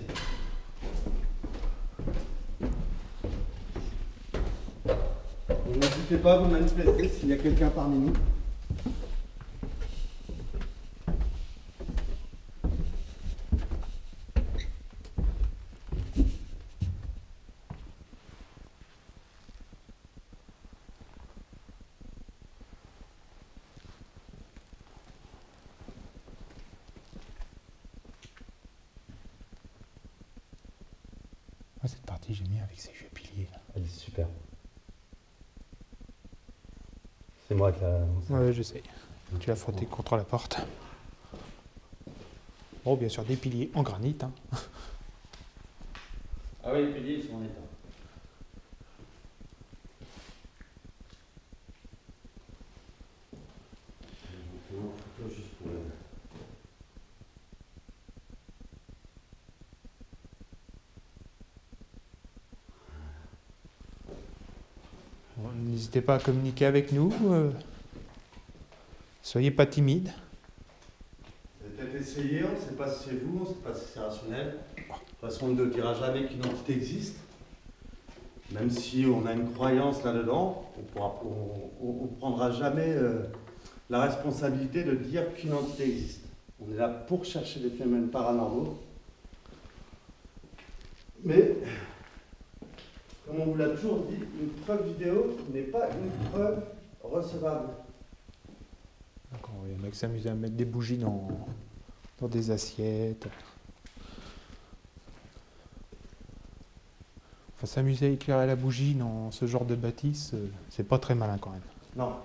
Donc, n'hésitez pas à vous manifester s'il y a quelqu'un parmi nous. Ah, cette partie, j'aime bien avec ces vieux piliers. Là. Elle est super. C'est moi qui a... Ouais, je sais. Tu l'as frotté contre la porte. Bon, bien sûr, des piliers en granit. Hein. Ah oui, les piliers, ils sont en état. Je vous fais une photo juste pour... Bon, n'hésitez pas à communiquer avec nous. Soyez pas timide. Vous avez peut-être essayé, on ne sait pas si c'est vous, on ne sait pas si c'est rationnel. De toute façon, on ne dira jamais qu'une entité existe. Même si on a une croyance là-dedans, on ne prendra jamais la responsabilité de dire qu'une entité existe. On est là pour chercher des phénomènes paranormaux. Mais, comme on vous l'a toujours dit, une preuve vidéo n'est pas une preuve recevable. D'accord, il y en a qui s'amusent à mettre des bougies dans des assiettes. Enfin, s'amuser à éclairer la bougie dans ce genre de bâtisse, c'est pas très malin quand même. Non.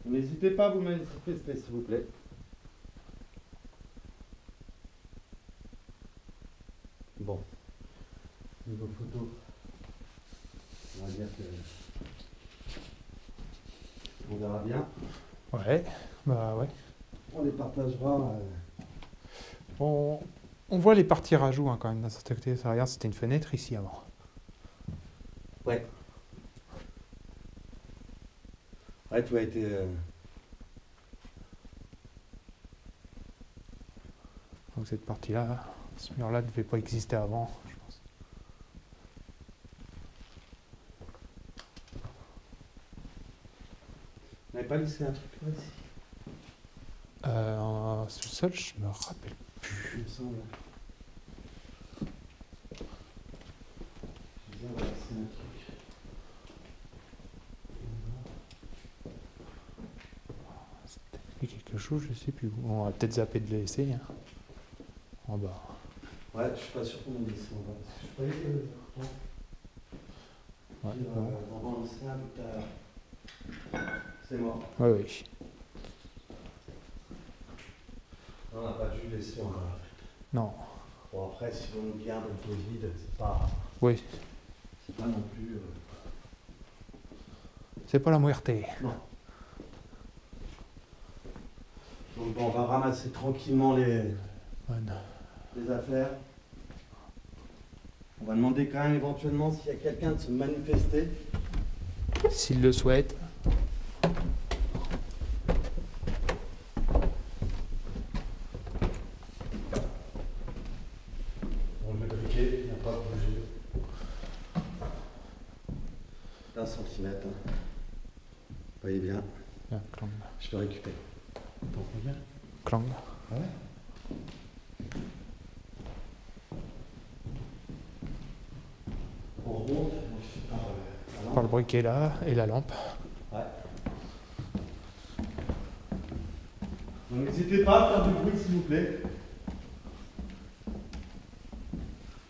N'hésitez pas à vous manifester, s'il vous plaît. Bon. Niveau photo, on va dire que on verra bien. Ouais, bah ouais. On les partagera. On voit les parties rajouts hein, quand même dans cette activité. Ça, regarde, c'était une fenêtre ici avant. Ouais. Ouais, tout a été. Donc cette partie-là, ce mur-là ne devait pas exister avant, je pense. On n'avait pas laissé un truc là ici. En sous-sol, je me rappelle plus. Il me semble. Je disais, on va laisser un truc. Il y a quelque chose, je sais plus où. On va peut-être zapper de le laisser. Hein. En bas. Ouais, je suis pas sûr qu'on ait laissé en bas. Parce que je croyais que. Ouais, Dans l'ancien, c'est mort. ouais, oui. On n'a pas dû laisser en bas. Non. Bon, après, si on vient dans le Covid, c'est pas. Oui. C'est pas non plus. C'est pas la muerte. Non. Donc bon, on va ramasser tranquillement les affaires. On va demander quand même éventuellement s'il y a quelqu'un de se manifester. S'il le souhaite. On le briquet, il n'a pas bougé. D'un centimètre. Hein. Vous voyez bien. Bien, clang. Je peux récupérer. T'en bien. Clang. Ah ouais. On remonte, on fait par la lampe. Par le briquet là et la lampe. Ouais. Donc n'hésitez pas à faire du bruit s'il vous plaît.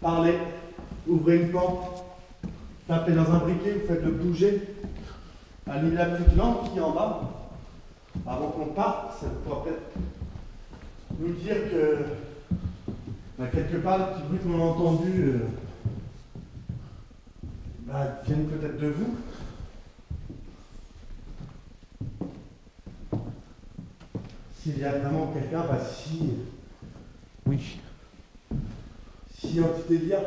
Parlez, ouvrez une porte, tapez dans un briquet, vous faites le bouger. Allumez la petite lampe qui est en bas. Avant qu'on parte, ça pourra peut-être nous dire que quelque part les petits bruits qu'on a entendus viennent peut-être de vous. S'il y a vraiment quelqu'un, Oui. si entité il y a.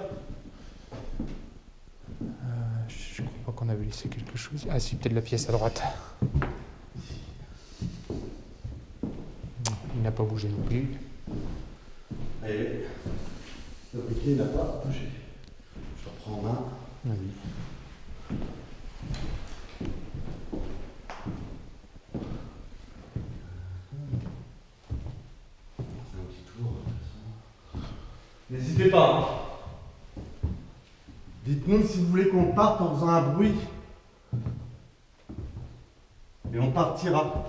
Je crois pas qu'on avait avait laissé quelque chose. Ah, c'est peut-être la pièce à droite. Il n'a pas bougé non plus. Allez, le briquet n'a pas bougé. Je reprends en main. Ah oui. On fait un petit tour. N'hésitez pas. Dites-nous si vous voulez qu'on parte en faisant un bruit. Et on partira.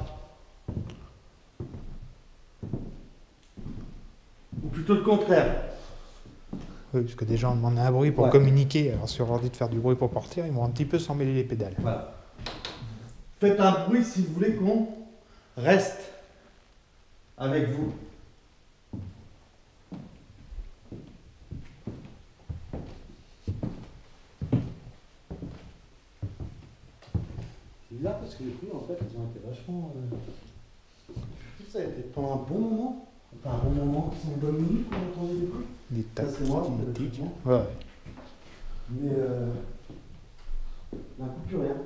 Ou plutôt le contraire. Oui, parce que des gens demandent un bruit pour Ouais. communiquer. Alors si on leur dit de faire du bruit pour partir, ils vont un petit peu s'en mêler les pédales. Voilà. Faites un bruit si vous voulez qu'on reste avec vous. C'est bizarre parce que les bruits en fait ils ont été vachement. Ça a été pendant un bon moment. Enfin un bon moment, c'est une bonne minute qu'on entendait des bruits. Des Ça tacs, c'est moi, des tics. effectivement. Ouais. Mais d'un coup plus rien.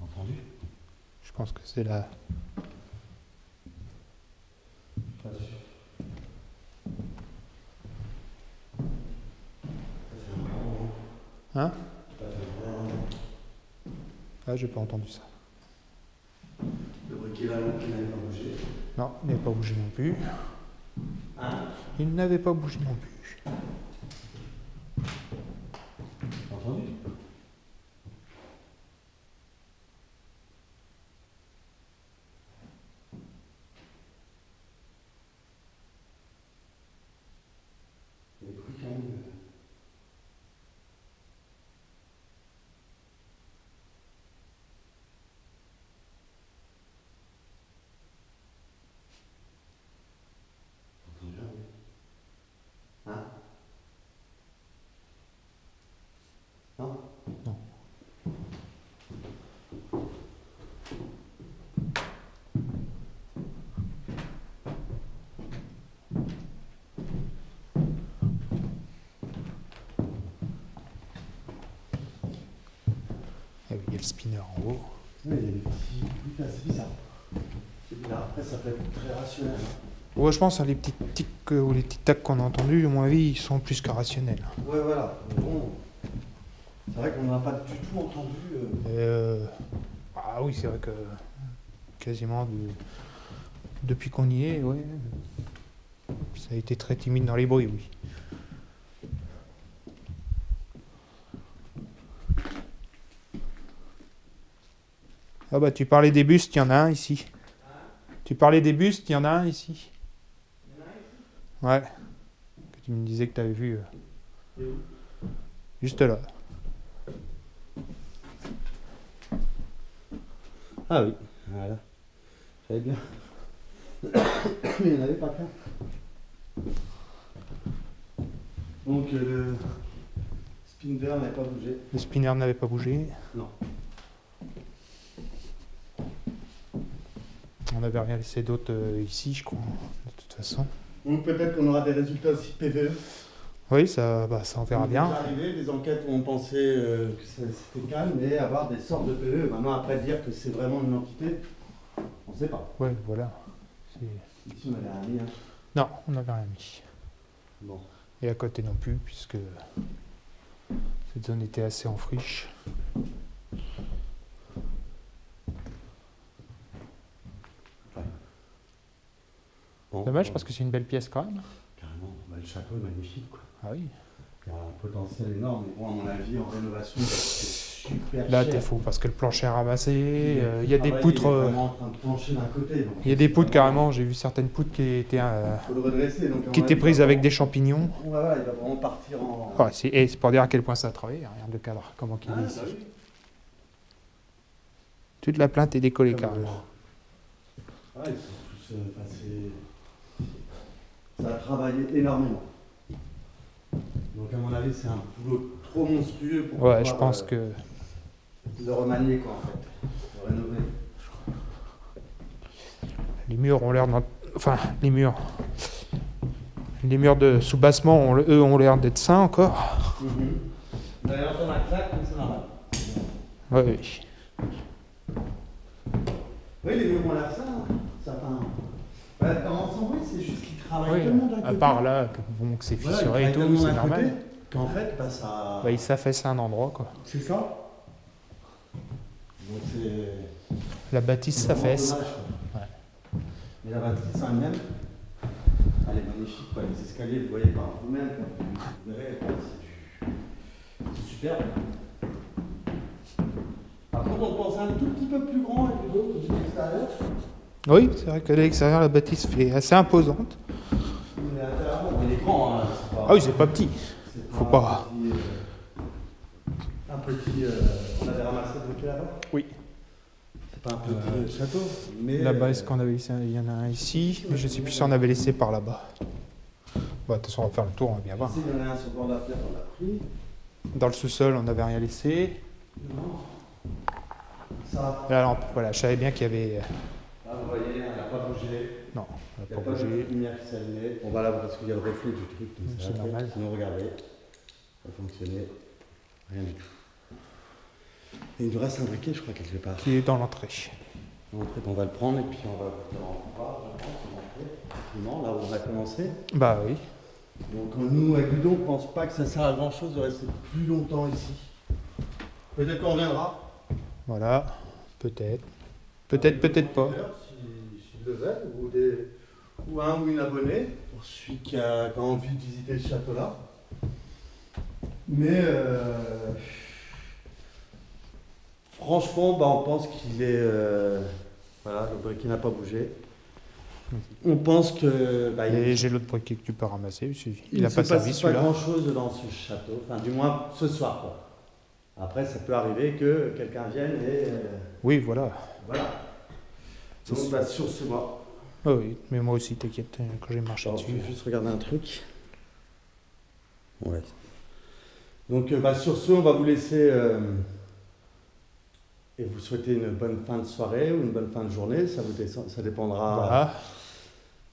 Entendu? Je pense que c'est la... Pas sûr. Hein? Ah, j'ai pas entendu ça. Le briquet là qui n'avait pas bougé. Non, il n'avait pas bougé non plus. Hein? Il n'avait pas bougé non plus. Entendu? Il y a des bruits quand même. Entendu? Hein? Non? Non. Ah oui, il y a le spinner en haut. Oui, il y a des petits bruits assez bizarres. C'est bizarre. Après, ça peut être très rationnel. Ouais, je pense que les petits tics ou les petits tacs qu'on a entendus, à mon avis, ils sont plus que rationnels. Ouais, voilà. Bon. C'est vrai qu'on n'a pas du tout entendu. Ah oui, c'est vrai que quasiment depuis qu'on y est, ouais, ça a été très timide dans les bruits, oui. Ah bah tu parlais des bustes, il y en a un ici. Tu parlais des bustes, il y en a un ici. Ouais. Que tu me disais que tu avais vu. Juste là. Ah oui, voilà. J'avais bien. Mais il n'y en avait pas qu'un. Donc le spinner n'avait pas bougé. Le spinner n'avait pas bougé. Non. On n'avait rien laissé d'autre ici, je crois, de toute façon. Donc peut-être qu'on aura des résultats aussi PVE. Oui, ça, bah, ça on verra bien. Arrivé, des enquêtes où on pensait que c'était calme, mais avoir des sortes de PVE. Maintenant, après dire que c'est vraiment une entité, on ne sait pas. Ouais, voilà. Ici, on avait un lien. Non, on n'avait rien mis. Bon. Et à côté non plus, puisque cette zone était assez en friche. Bon, Dommage bon. parce que c'est une belle pièce quand même. Carrément, bah, le château est magnifique, quoi. Ah oui. Il y a un potentiel énorme, mais bon, à mon avis, en rénovation, c'est super Là, cher. t'es fou parce que le plancher est ramassé. Le Il y a des travail, poutres. il est vraiment en train de pencher d'un côté. Donc Il y a des poutres carrément. J'ai vu certaines poutres qui étaient, faut le redresser. Donc, à qui mon étaient avis, prises il va avec des vraiment- champignons. Voilà, il va vraiment partir en. Ouais, c'est pour dire à quel point ça a travaillé. Regarde le cadre, comment qu'il Ah, est bah ici. oui. Toute la plainte est décollée Comme, carrément. Ouais, ils sont tous, ça a travaillé énormément. Donc à mon avis, c'est un boulot trop monstrueux pour Ouais, pouvoir, je pense que... le remanier, quoi, en fait. Le rénover. Les murs ont l'air enfin, les murs de sous-bassement, eux, ont l'air d'être sains encore. D'ailleurs, on a claque, mais c'est normal. Ouais, oui. Oui, les murs ont l'air sains. Certains. Ouais, dans l'ensemble, oui, c'est juste qu'ils travaillent Oui, tellement d'un côté. à part là, que c'est Voilà, fissuré ils et tout, travaillent c'est tellement d'un normal. côté qu'en fait, bah, ça. Bah, ils s'affaissent à un endroit, quoi. C'est ça. Donc c'est. La bâtisse C'est vraiment s'affaisse. dommage, quoi. Ouais. Mais la bâtisse en elle-même, elle est magnifique, quoi. Les escaliers, vous voyez par vous-même, quoi. Vous verrez, c'est superbe. Par contre, on pense un tout petit peu plus grand avec les dos de l'extérieur. Oui, c'est vrai qu'à l'extérieur, la bâtisse fait assez imposante. Mais à l'intérieur, bon, il est grand, hein. C'est pas, Ah oui, c'est pas petit. c'est Faut pas. Un petit. On avait ramassé de côté là-bas. Oui. C'est pas un petit château, mais. Là-bas, est-ce qu'on avait laissé? Il y en a un ici, mais je sais plus si on avait laissé par là-bas. Bon, de toute façon, on va faire le tour, on va bien voir. Ici, il y en a un sur le bord de la fenêtre, on l'a pris. Dans le sous-sol, on n'avait rien laissé. Non. Ça. La lampe, voilà, je savais bien qu'il y avait. Là, vous voyez, elle n'a pas bougé. Non, Il on n'y a n'a pas pas de bougé. lumière qui s'allumait. Bon, voilà, parce qu'il y a le reflet du truc. donc C'est ça va. normal. Sinon, regardez, ça fonctionnait. Rien du tout. Et il nous reste un briquet, je crois, quelque part. Qui est dans l'entrée. L'entrée, on va le prendre et puis on va en voir, je pense, l'entrée. Effectivement, là où on a commencé. Bah oui. Donc, nous, avec Ludo, on ne pense pas que ça sert à grand chose de rester plus longtemps ici. Peut-être qu'on reviendra. Voilà, peut-être. Peut-être, peut-être pas. S'ils le veulent, ou un ou une abonnée, pour celui qui a envie de visiter ce château-là. Mais franchement, bah, on pense qu'il est. Voilà, le briquet n'a pas bougé. On pense que. Bah, Et j'ai l'autre briquet que tu peux ramasser. Il n'a pas servi pas celui-là. grand-chose dans ce château, enfin du moins ce soir, quoi. Après, ça peut arriver que quelqu'un vienne et. Oui, voilà. Voilà. Donc, bah, sur ce mois. Oh oui, mais moi aussi, t'inquiète, quand j'ai marché Alors, dessus. je vais juste regarder un truc. Ouais. Donc, bah, sur ce, on va vous laisser et vous souhaiter une bonne fin de soirée ou une bonne fin de journée. Ça dépendra Voilà.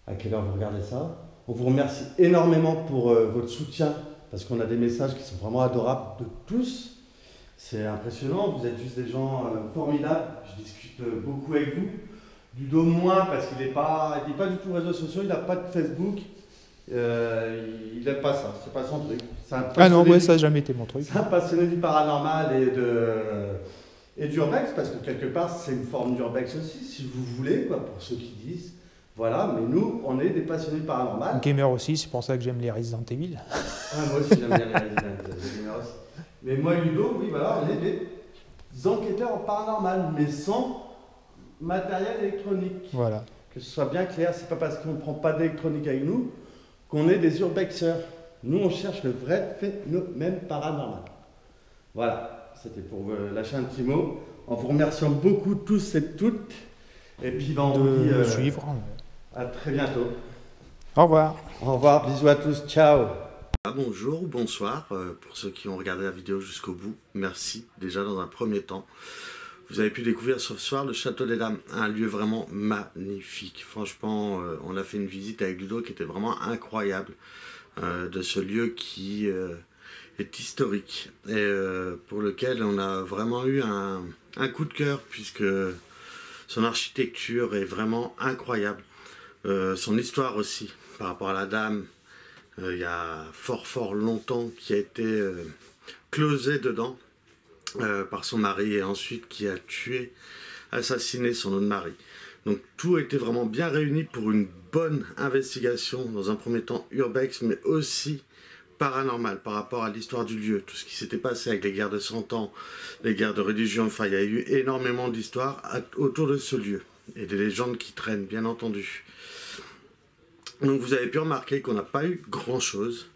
à quelle heure vous regardez ça. On vous remercie énormément pour votre soutien parce qu'on a des messages qui sont vraiment adorables de tous. C'est impressionnant, vous êtes juste des gens formidables. Je discute beaucoup avec vous. Ludo moins parce qu'il n'est pas du tout réseaux sociaux, il n'a pas de Facebook. Il n'aime pas ça, c'est pas son truc. Ah non, ouais, ça n'a jamais été mon truc. C'est un passionné du paranormal et d'urbex, parce que quelque part c'est une forme d'urbex aussi, si vous voulez, quoi, pour ceux qui disent. Voilà, mais nous, on est des passionnés de paranormal. Gamer aussi, c'est pour ça que j'aime les Resident Evil. Ah, moi aussi j'aime bien les gamers aussi. Mais moi, Ludo, oui, voilà, on est des enquêteurs en paranormal, mais sans matériel électronique. Voilà. Que ce soit bien clair, c'est pas parce qu'on ne prend pas d'électronique avec nous qu'on est des urbexeurs. Nous, on cherche le vrai phénomène paranormal. Voilà, c'était pour lâcher un petit mot. En vous remerciant beaucoup tous et toutes. Et puis, ben, on vous dit suivre. à très bientôt. Au revoir. Au revoir, bisous à tous, ciao. Bonjour ou bonsoir pour ceux qui ont regardé la vidéo jusqu'au bout. Merci déjà dans un premier temps. Vous avez pu découvrir ce soir le Château des Dames, un lieu vraiment magnifique. Franchement, on a fait une visite avec Ludo qui était vraiment incroyable de ce lieu qui est historique et pour lequel on a vraiment eu un coup de cœur puisque son architecture est vraiment incroyable. Son histoire aussi par rapport à la dame, il y a fort longtemps qui a été closée dedans. Par son mari et ensuite qui a assassiné son autre mari. Donc tout a été vraiment bien réuni pour une bonne investigation, dans un premier temps urbex, mais aussi paranormal par rapport à l'histoire du lieu, tout ce qui s'était passé avec les guerres de 100 ans, les guerres de religion, enfin il y a eu énormément d'histoires autour de ce lieu, et des légendes qui traînent bien entendu. Donc vous avez pu remarquer qu'on n'a pas eu grand chose,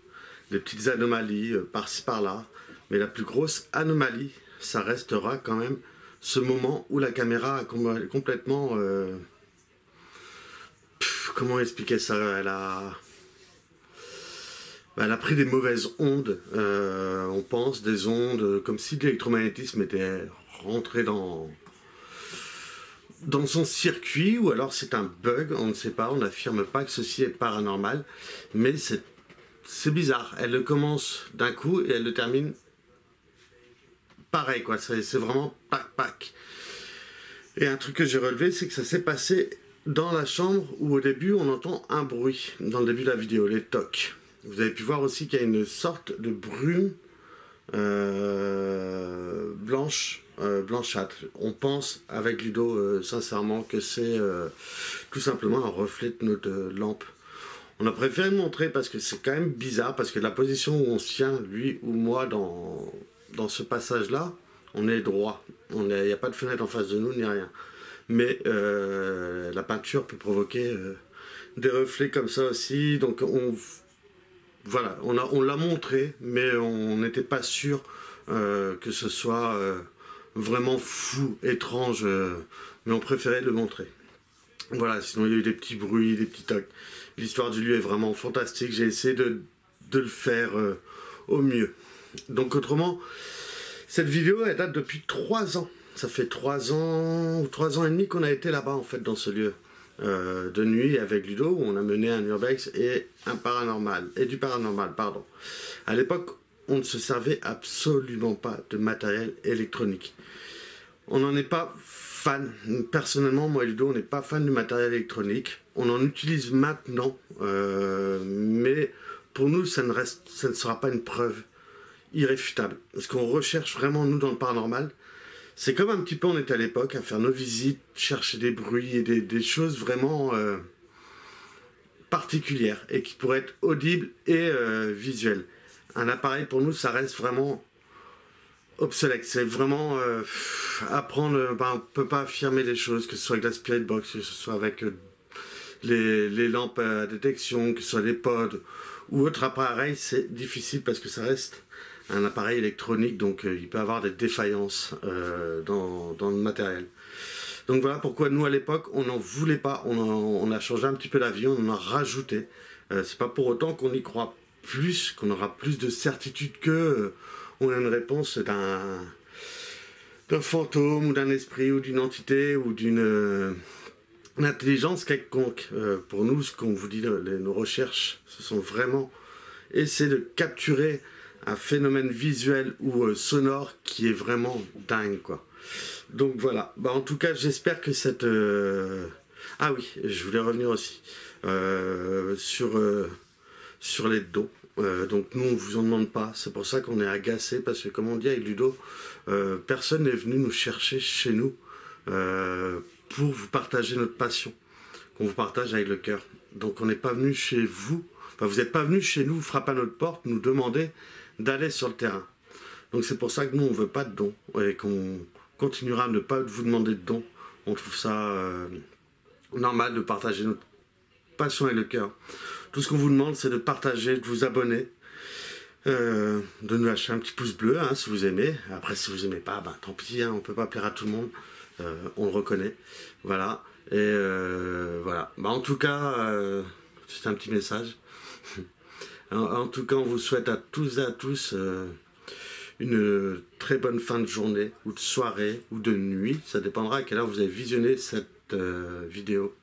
des petites anomalies par-ci par-là, mais la plus grosse anomalie, ça restera quand même ce moment où la caméra a complètement... comment expliquer ça? elle a pris des mauvaises ondes, on pense des ondes comme si l'électromagnétisme était rentré dans son circuit, ou alors c'est un bug, on ne sait pas, on n'affirme pas que ceci est paranormal, mais c'est bizarre, elle le commence d'un coup et elle le termine pareil, quoi, c'est vraiment pac. Et un truc que j'ai relevé, c'est que ça s'est passé dans la chambre où au début on entend un bruit, dans le début de la vidéo, les tocs. Vous avez pu voir aussi qu'il y a une sorte de brume blanchâtre. On pense avec Ludo sincèrement que c'est tout simplement un reflet de notre lampe. On a préféré le montrer parce que c'est quand même bizarre, parce que la position où on se tient, lui ou moi, dans ce passage-là, on est droit. Il n'y a pas de fenêtre en face de nous, ni rien. Mais la peinture peut provoquer des reflets comme ça aussi. Donc voilà, on l'a montré, mais on n'était pas sûr que ce soit vraiment fou, étrange, mais on préférait le montrer. Voilà, sinon il y a eu des petits bruits, des petits tocs. L'histoire du lieu est vraiment fantastique, j'ai essayé de le faire au mieux. Donc autrement, cette vidéo elle date depuis 3 ans. Ça fait 3 ans ou 3 ans et demi qu'on a été là-bas en fait, dans ce lieu de nuit avec Ludo, où on a mené un urbex et du paranormal, pardon. À l'époque, on ne se servait absolument pas de matériel électronique. On n'en est pas fan. Personnellement, moi et Ludo, on n'est pas fan du matériel électronique. On en utilise maintenant, mais pour nous, ça ne sera pas une preuve irréfutable. Ce qu'on recherche vraiment, nous, dans le paranormal, c'est comme un petit peu on était à l'époque, à faire nos visites, chercher des bruits et des choses vraiment particulières et qui pourraient être audibles et visuelles. Un appareil, pour nous, ça reste vraiment obsolète. C'est vraiment apprendre, on ne peut pas affirmer des choses, que ce soit avec la Spirit Box, que ce soit avec les lampes à détection, que ce soit des pods ou autre appareil, c'est difficile parce que ça reste un appareil électronique, donc il peut avoir des défaillances dans le matériel. Donc voilà pourquoi nous à l'époque on n'en voulait pas, on a changé un petit peu d'avis, on en a rajouté. C'est pas pour autant qu'on y croit plus, qu'on aura plus de certitude que on a une réponse d'un fantôme ou d'un esprit ou d'une entité ou d'une intelligence quelconque. Pour nous, ce qu'on vous dit, nos recherches, ce sont vraiment essayer de capturer un phénomène visuel ou sonore qui est vraiment dingue, quoi. Donc voilà, en tout cas j'espère que cette... Ah oui, je voulais revenir aussi sur les dons. Donc nous on vous en demande pas, c'est pour ça qu'on est agacé, parce que comme on dit avec Ludo, personne n'est venu nous chercher chez nous pour vous partager notre passion, qu'on vous partage avec le cœur. Donc on n'est pas venu chez vous, enfin vous n'êtes pas venu chez nous frapper à notre porte, nous demander d'aller sur le terrain. Donc c'est pour ça que nous on veut pas de dons et qu'on continuera à ne pas vous demander de dons. On trouve ça normal de partager notre passion avec le cœur. Tout ce qu'on vous demande, c'est de partager, de vous abonner, de nous lâcher un petit pouce bleu hein, si vous aimez. Après, si vous aimez pas, tant pis, hein, on peut pas plaire à tout le monde. On le reconnaît. Voilà. Et voilà. En tout cas, c'est un petit message. En tout cas, on vous souhaite à tous et à tous une très bonne fin de journée, ou de soirée, ou de nuit. Ça dépendra à quelle heure vous avez visionné cette vidéo.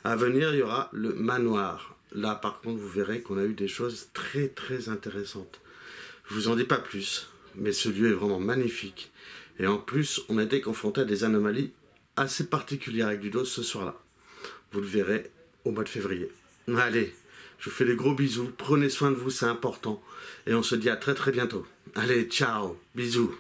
À venir, il y aura le manoir. Là, par contre, vous verrez qu'on a eu des choses très très intéressantes. Je vous en dis pas plus, mais ce lieu est vraiment magnifique. Et en plus, on a été confronté à des anomalies assez particulières avec Ludo ce soir-là. Vous le verrez au mois de février. Allez, je vous fais des gros bisous. Prenez soin de vous, c'est important. Et on se dit à très très bientôt. Allez, ciao, bisous.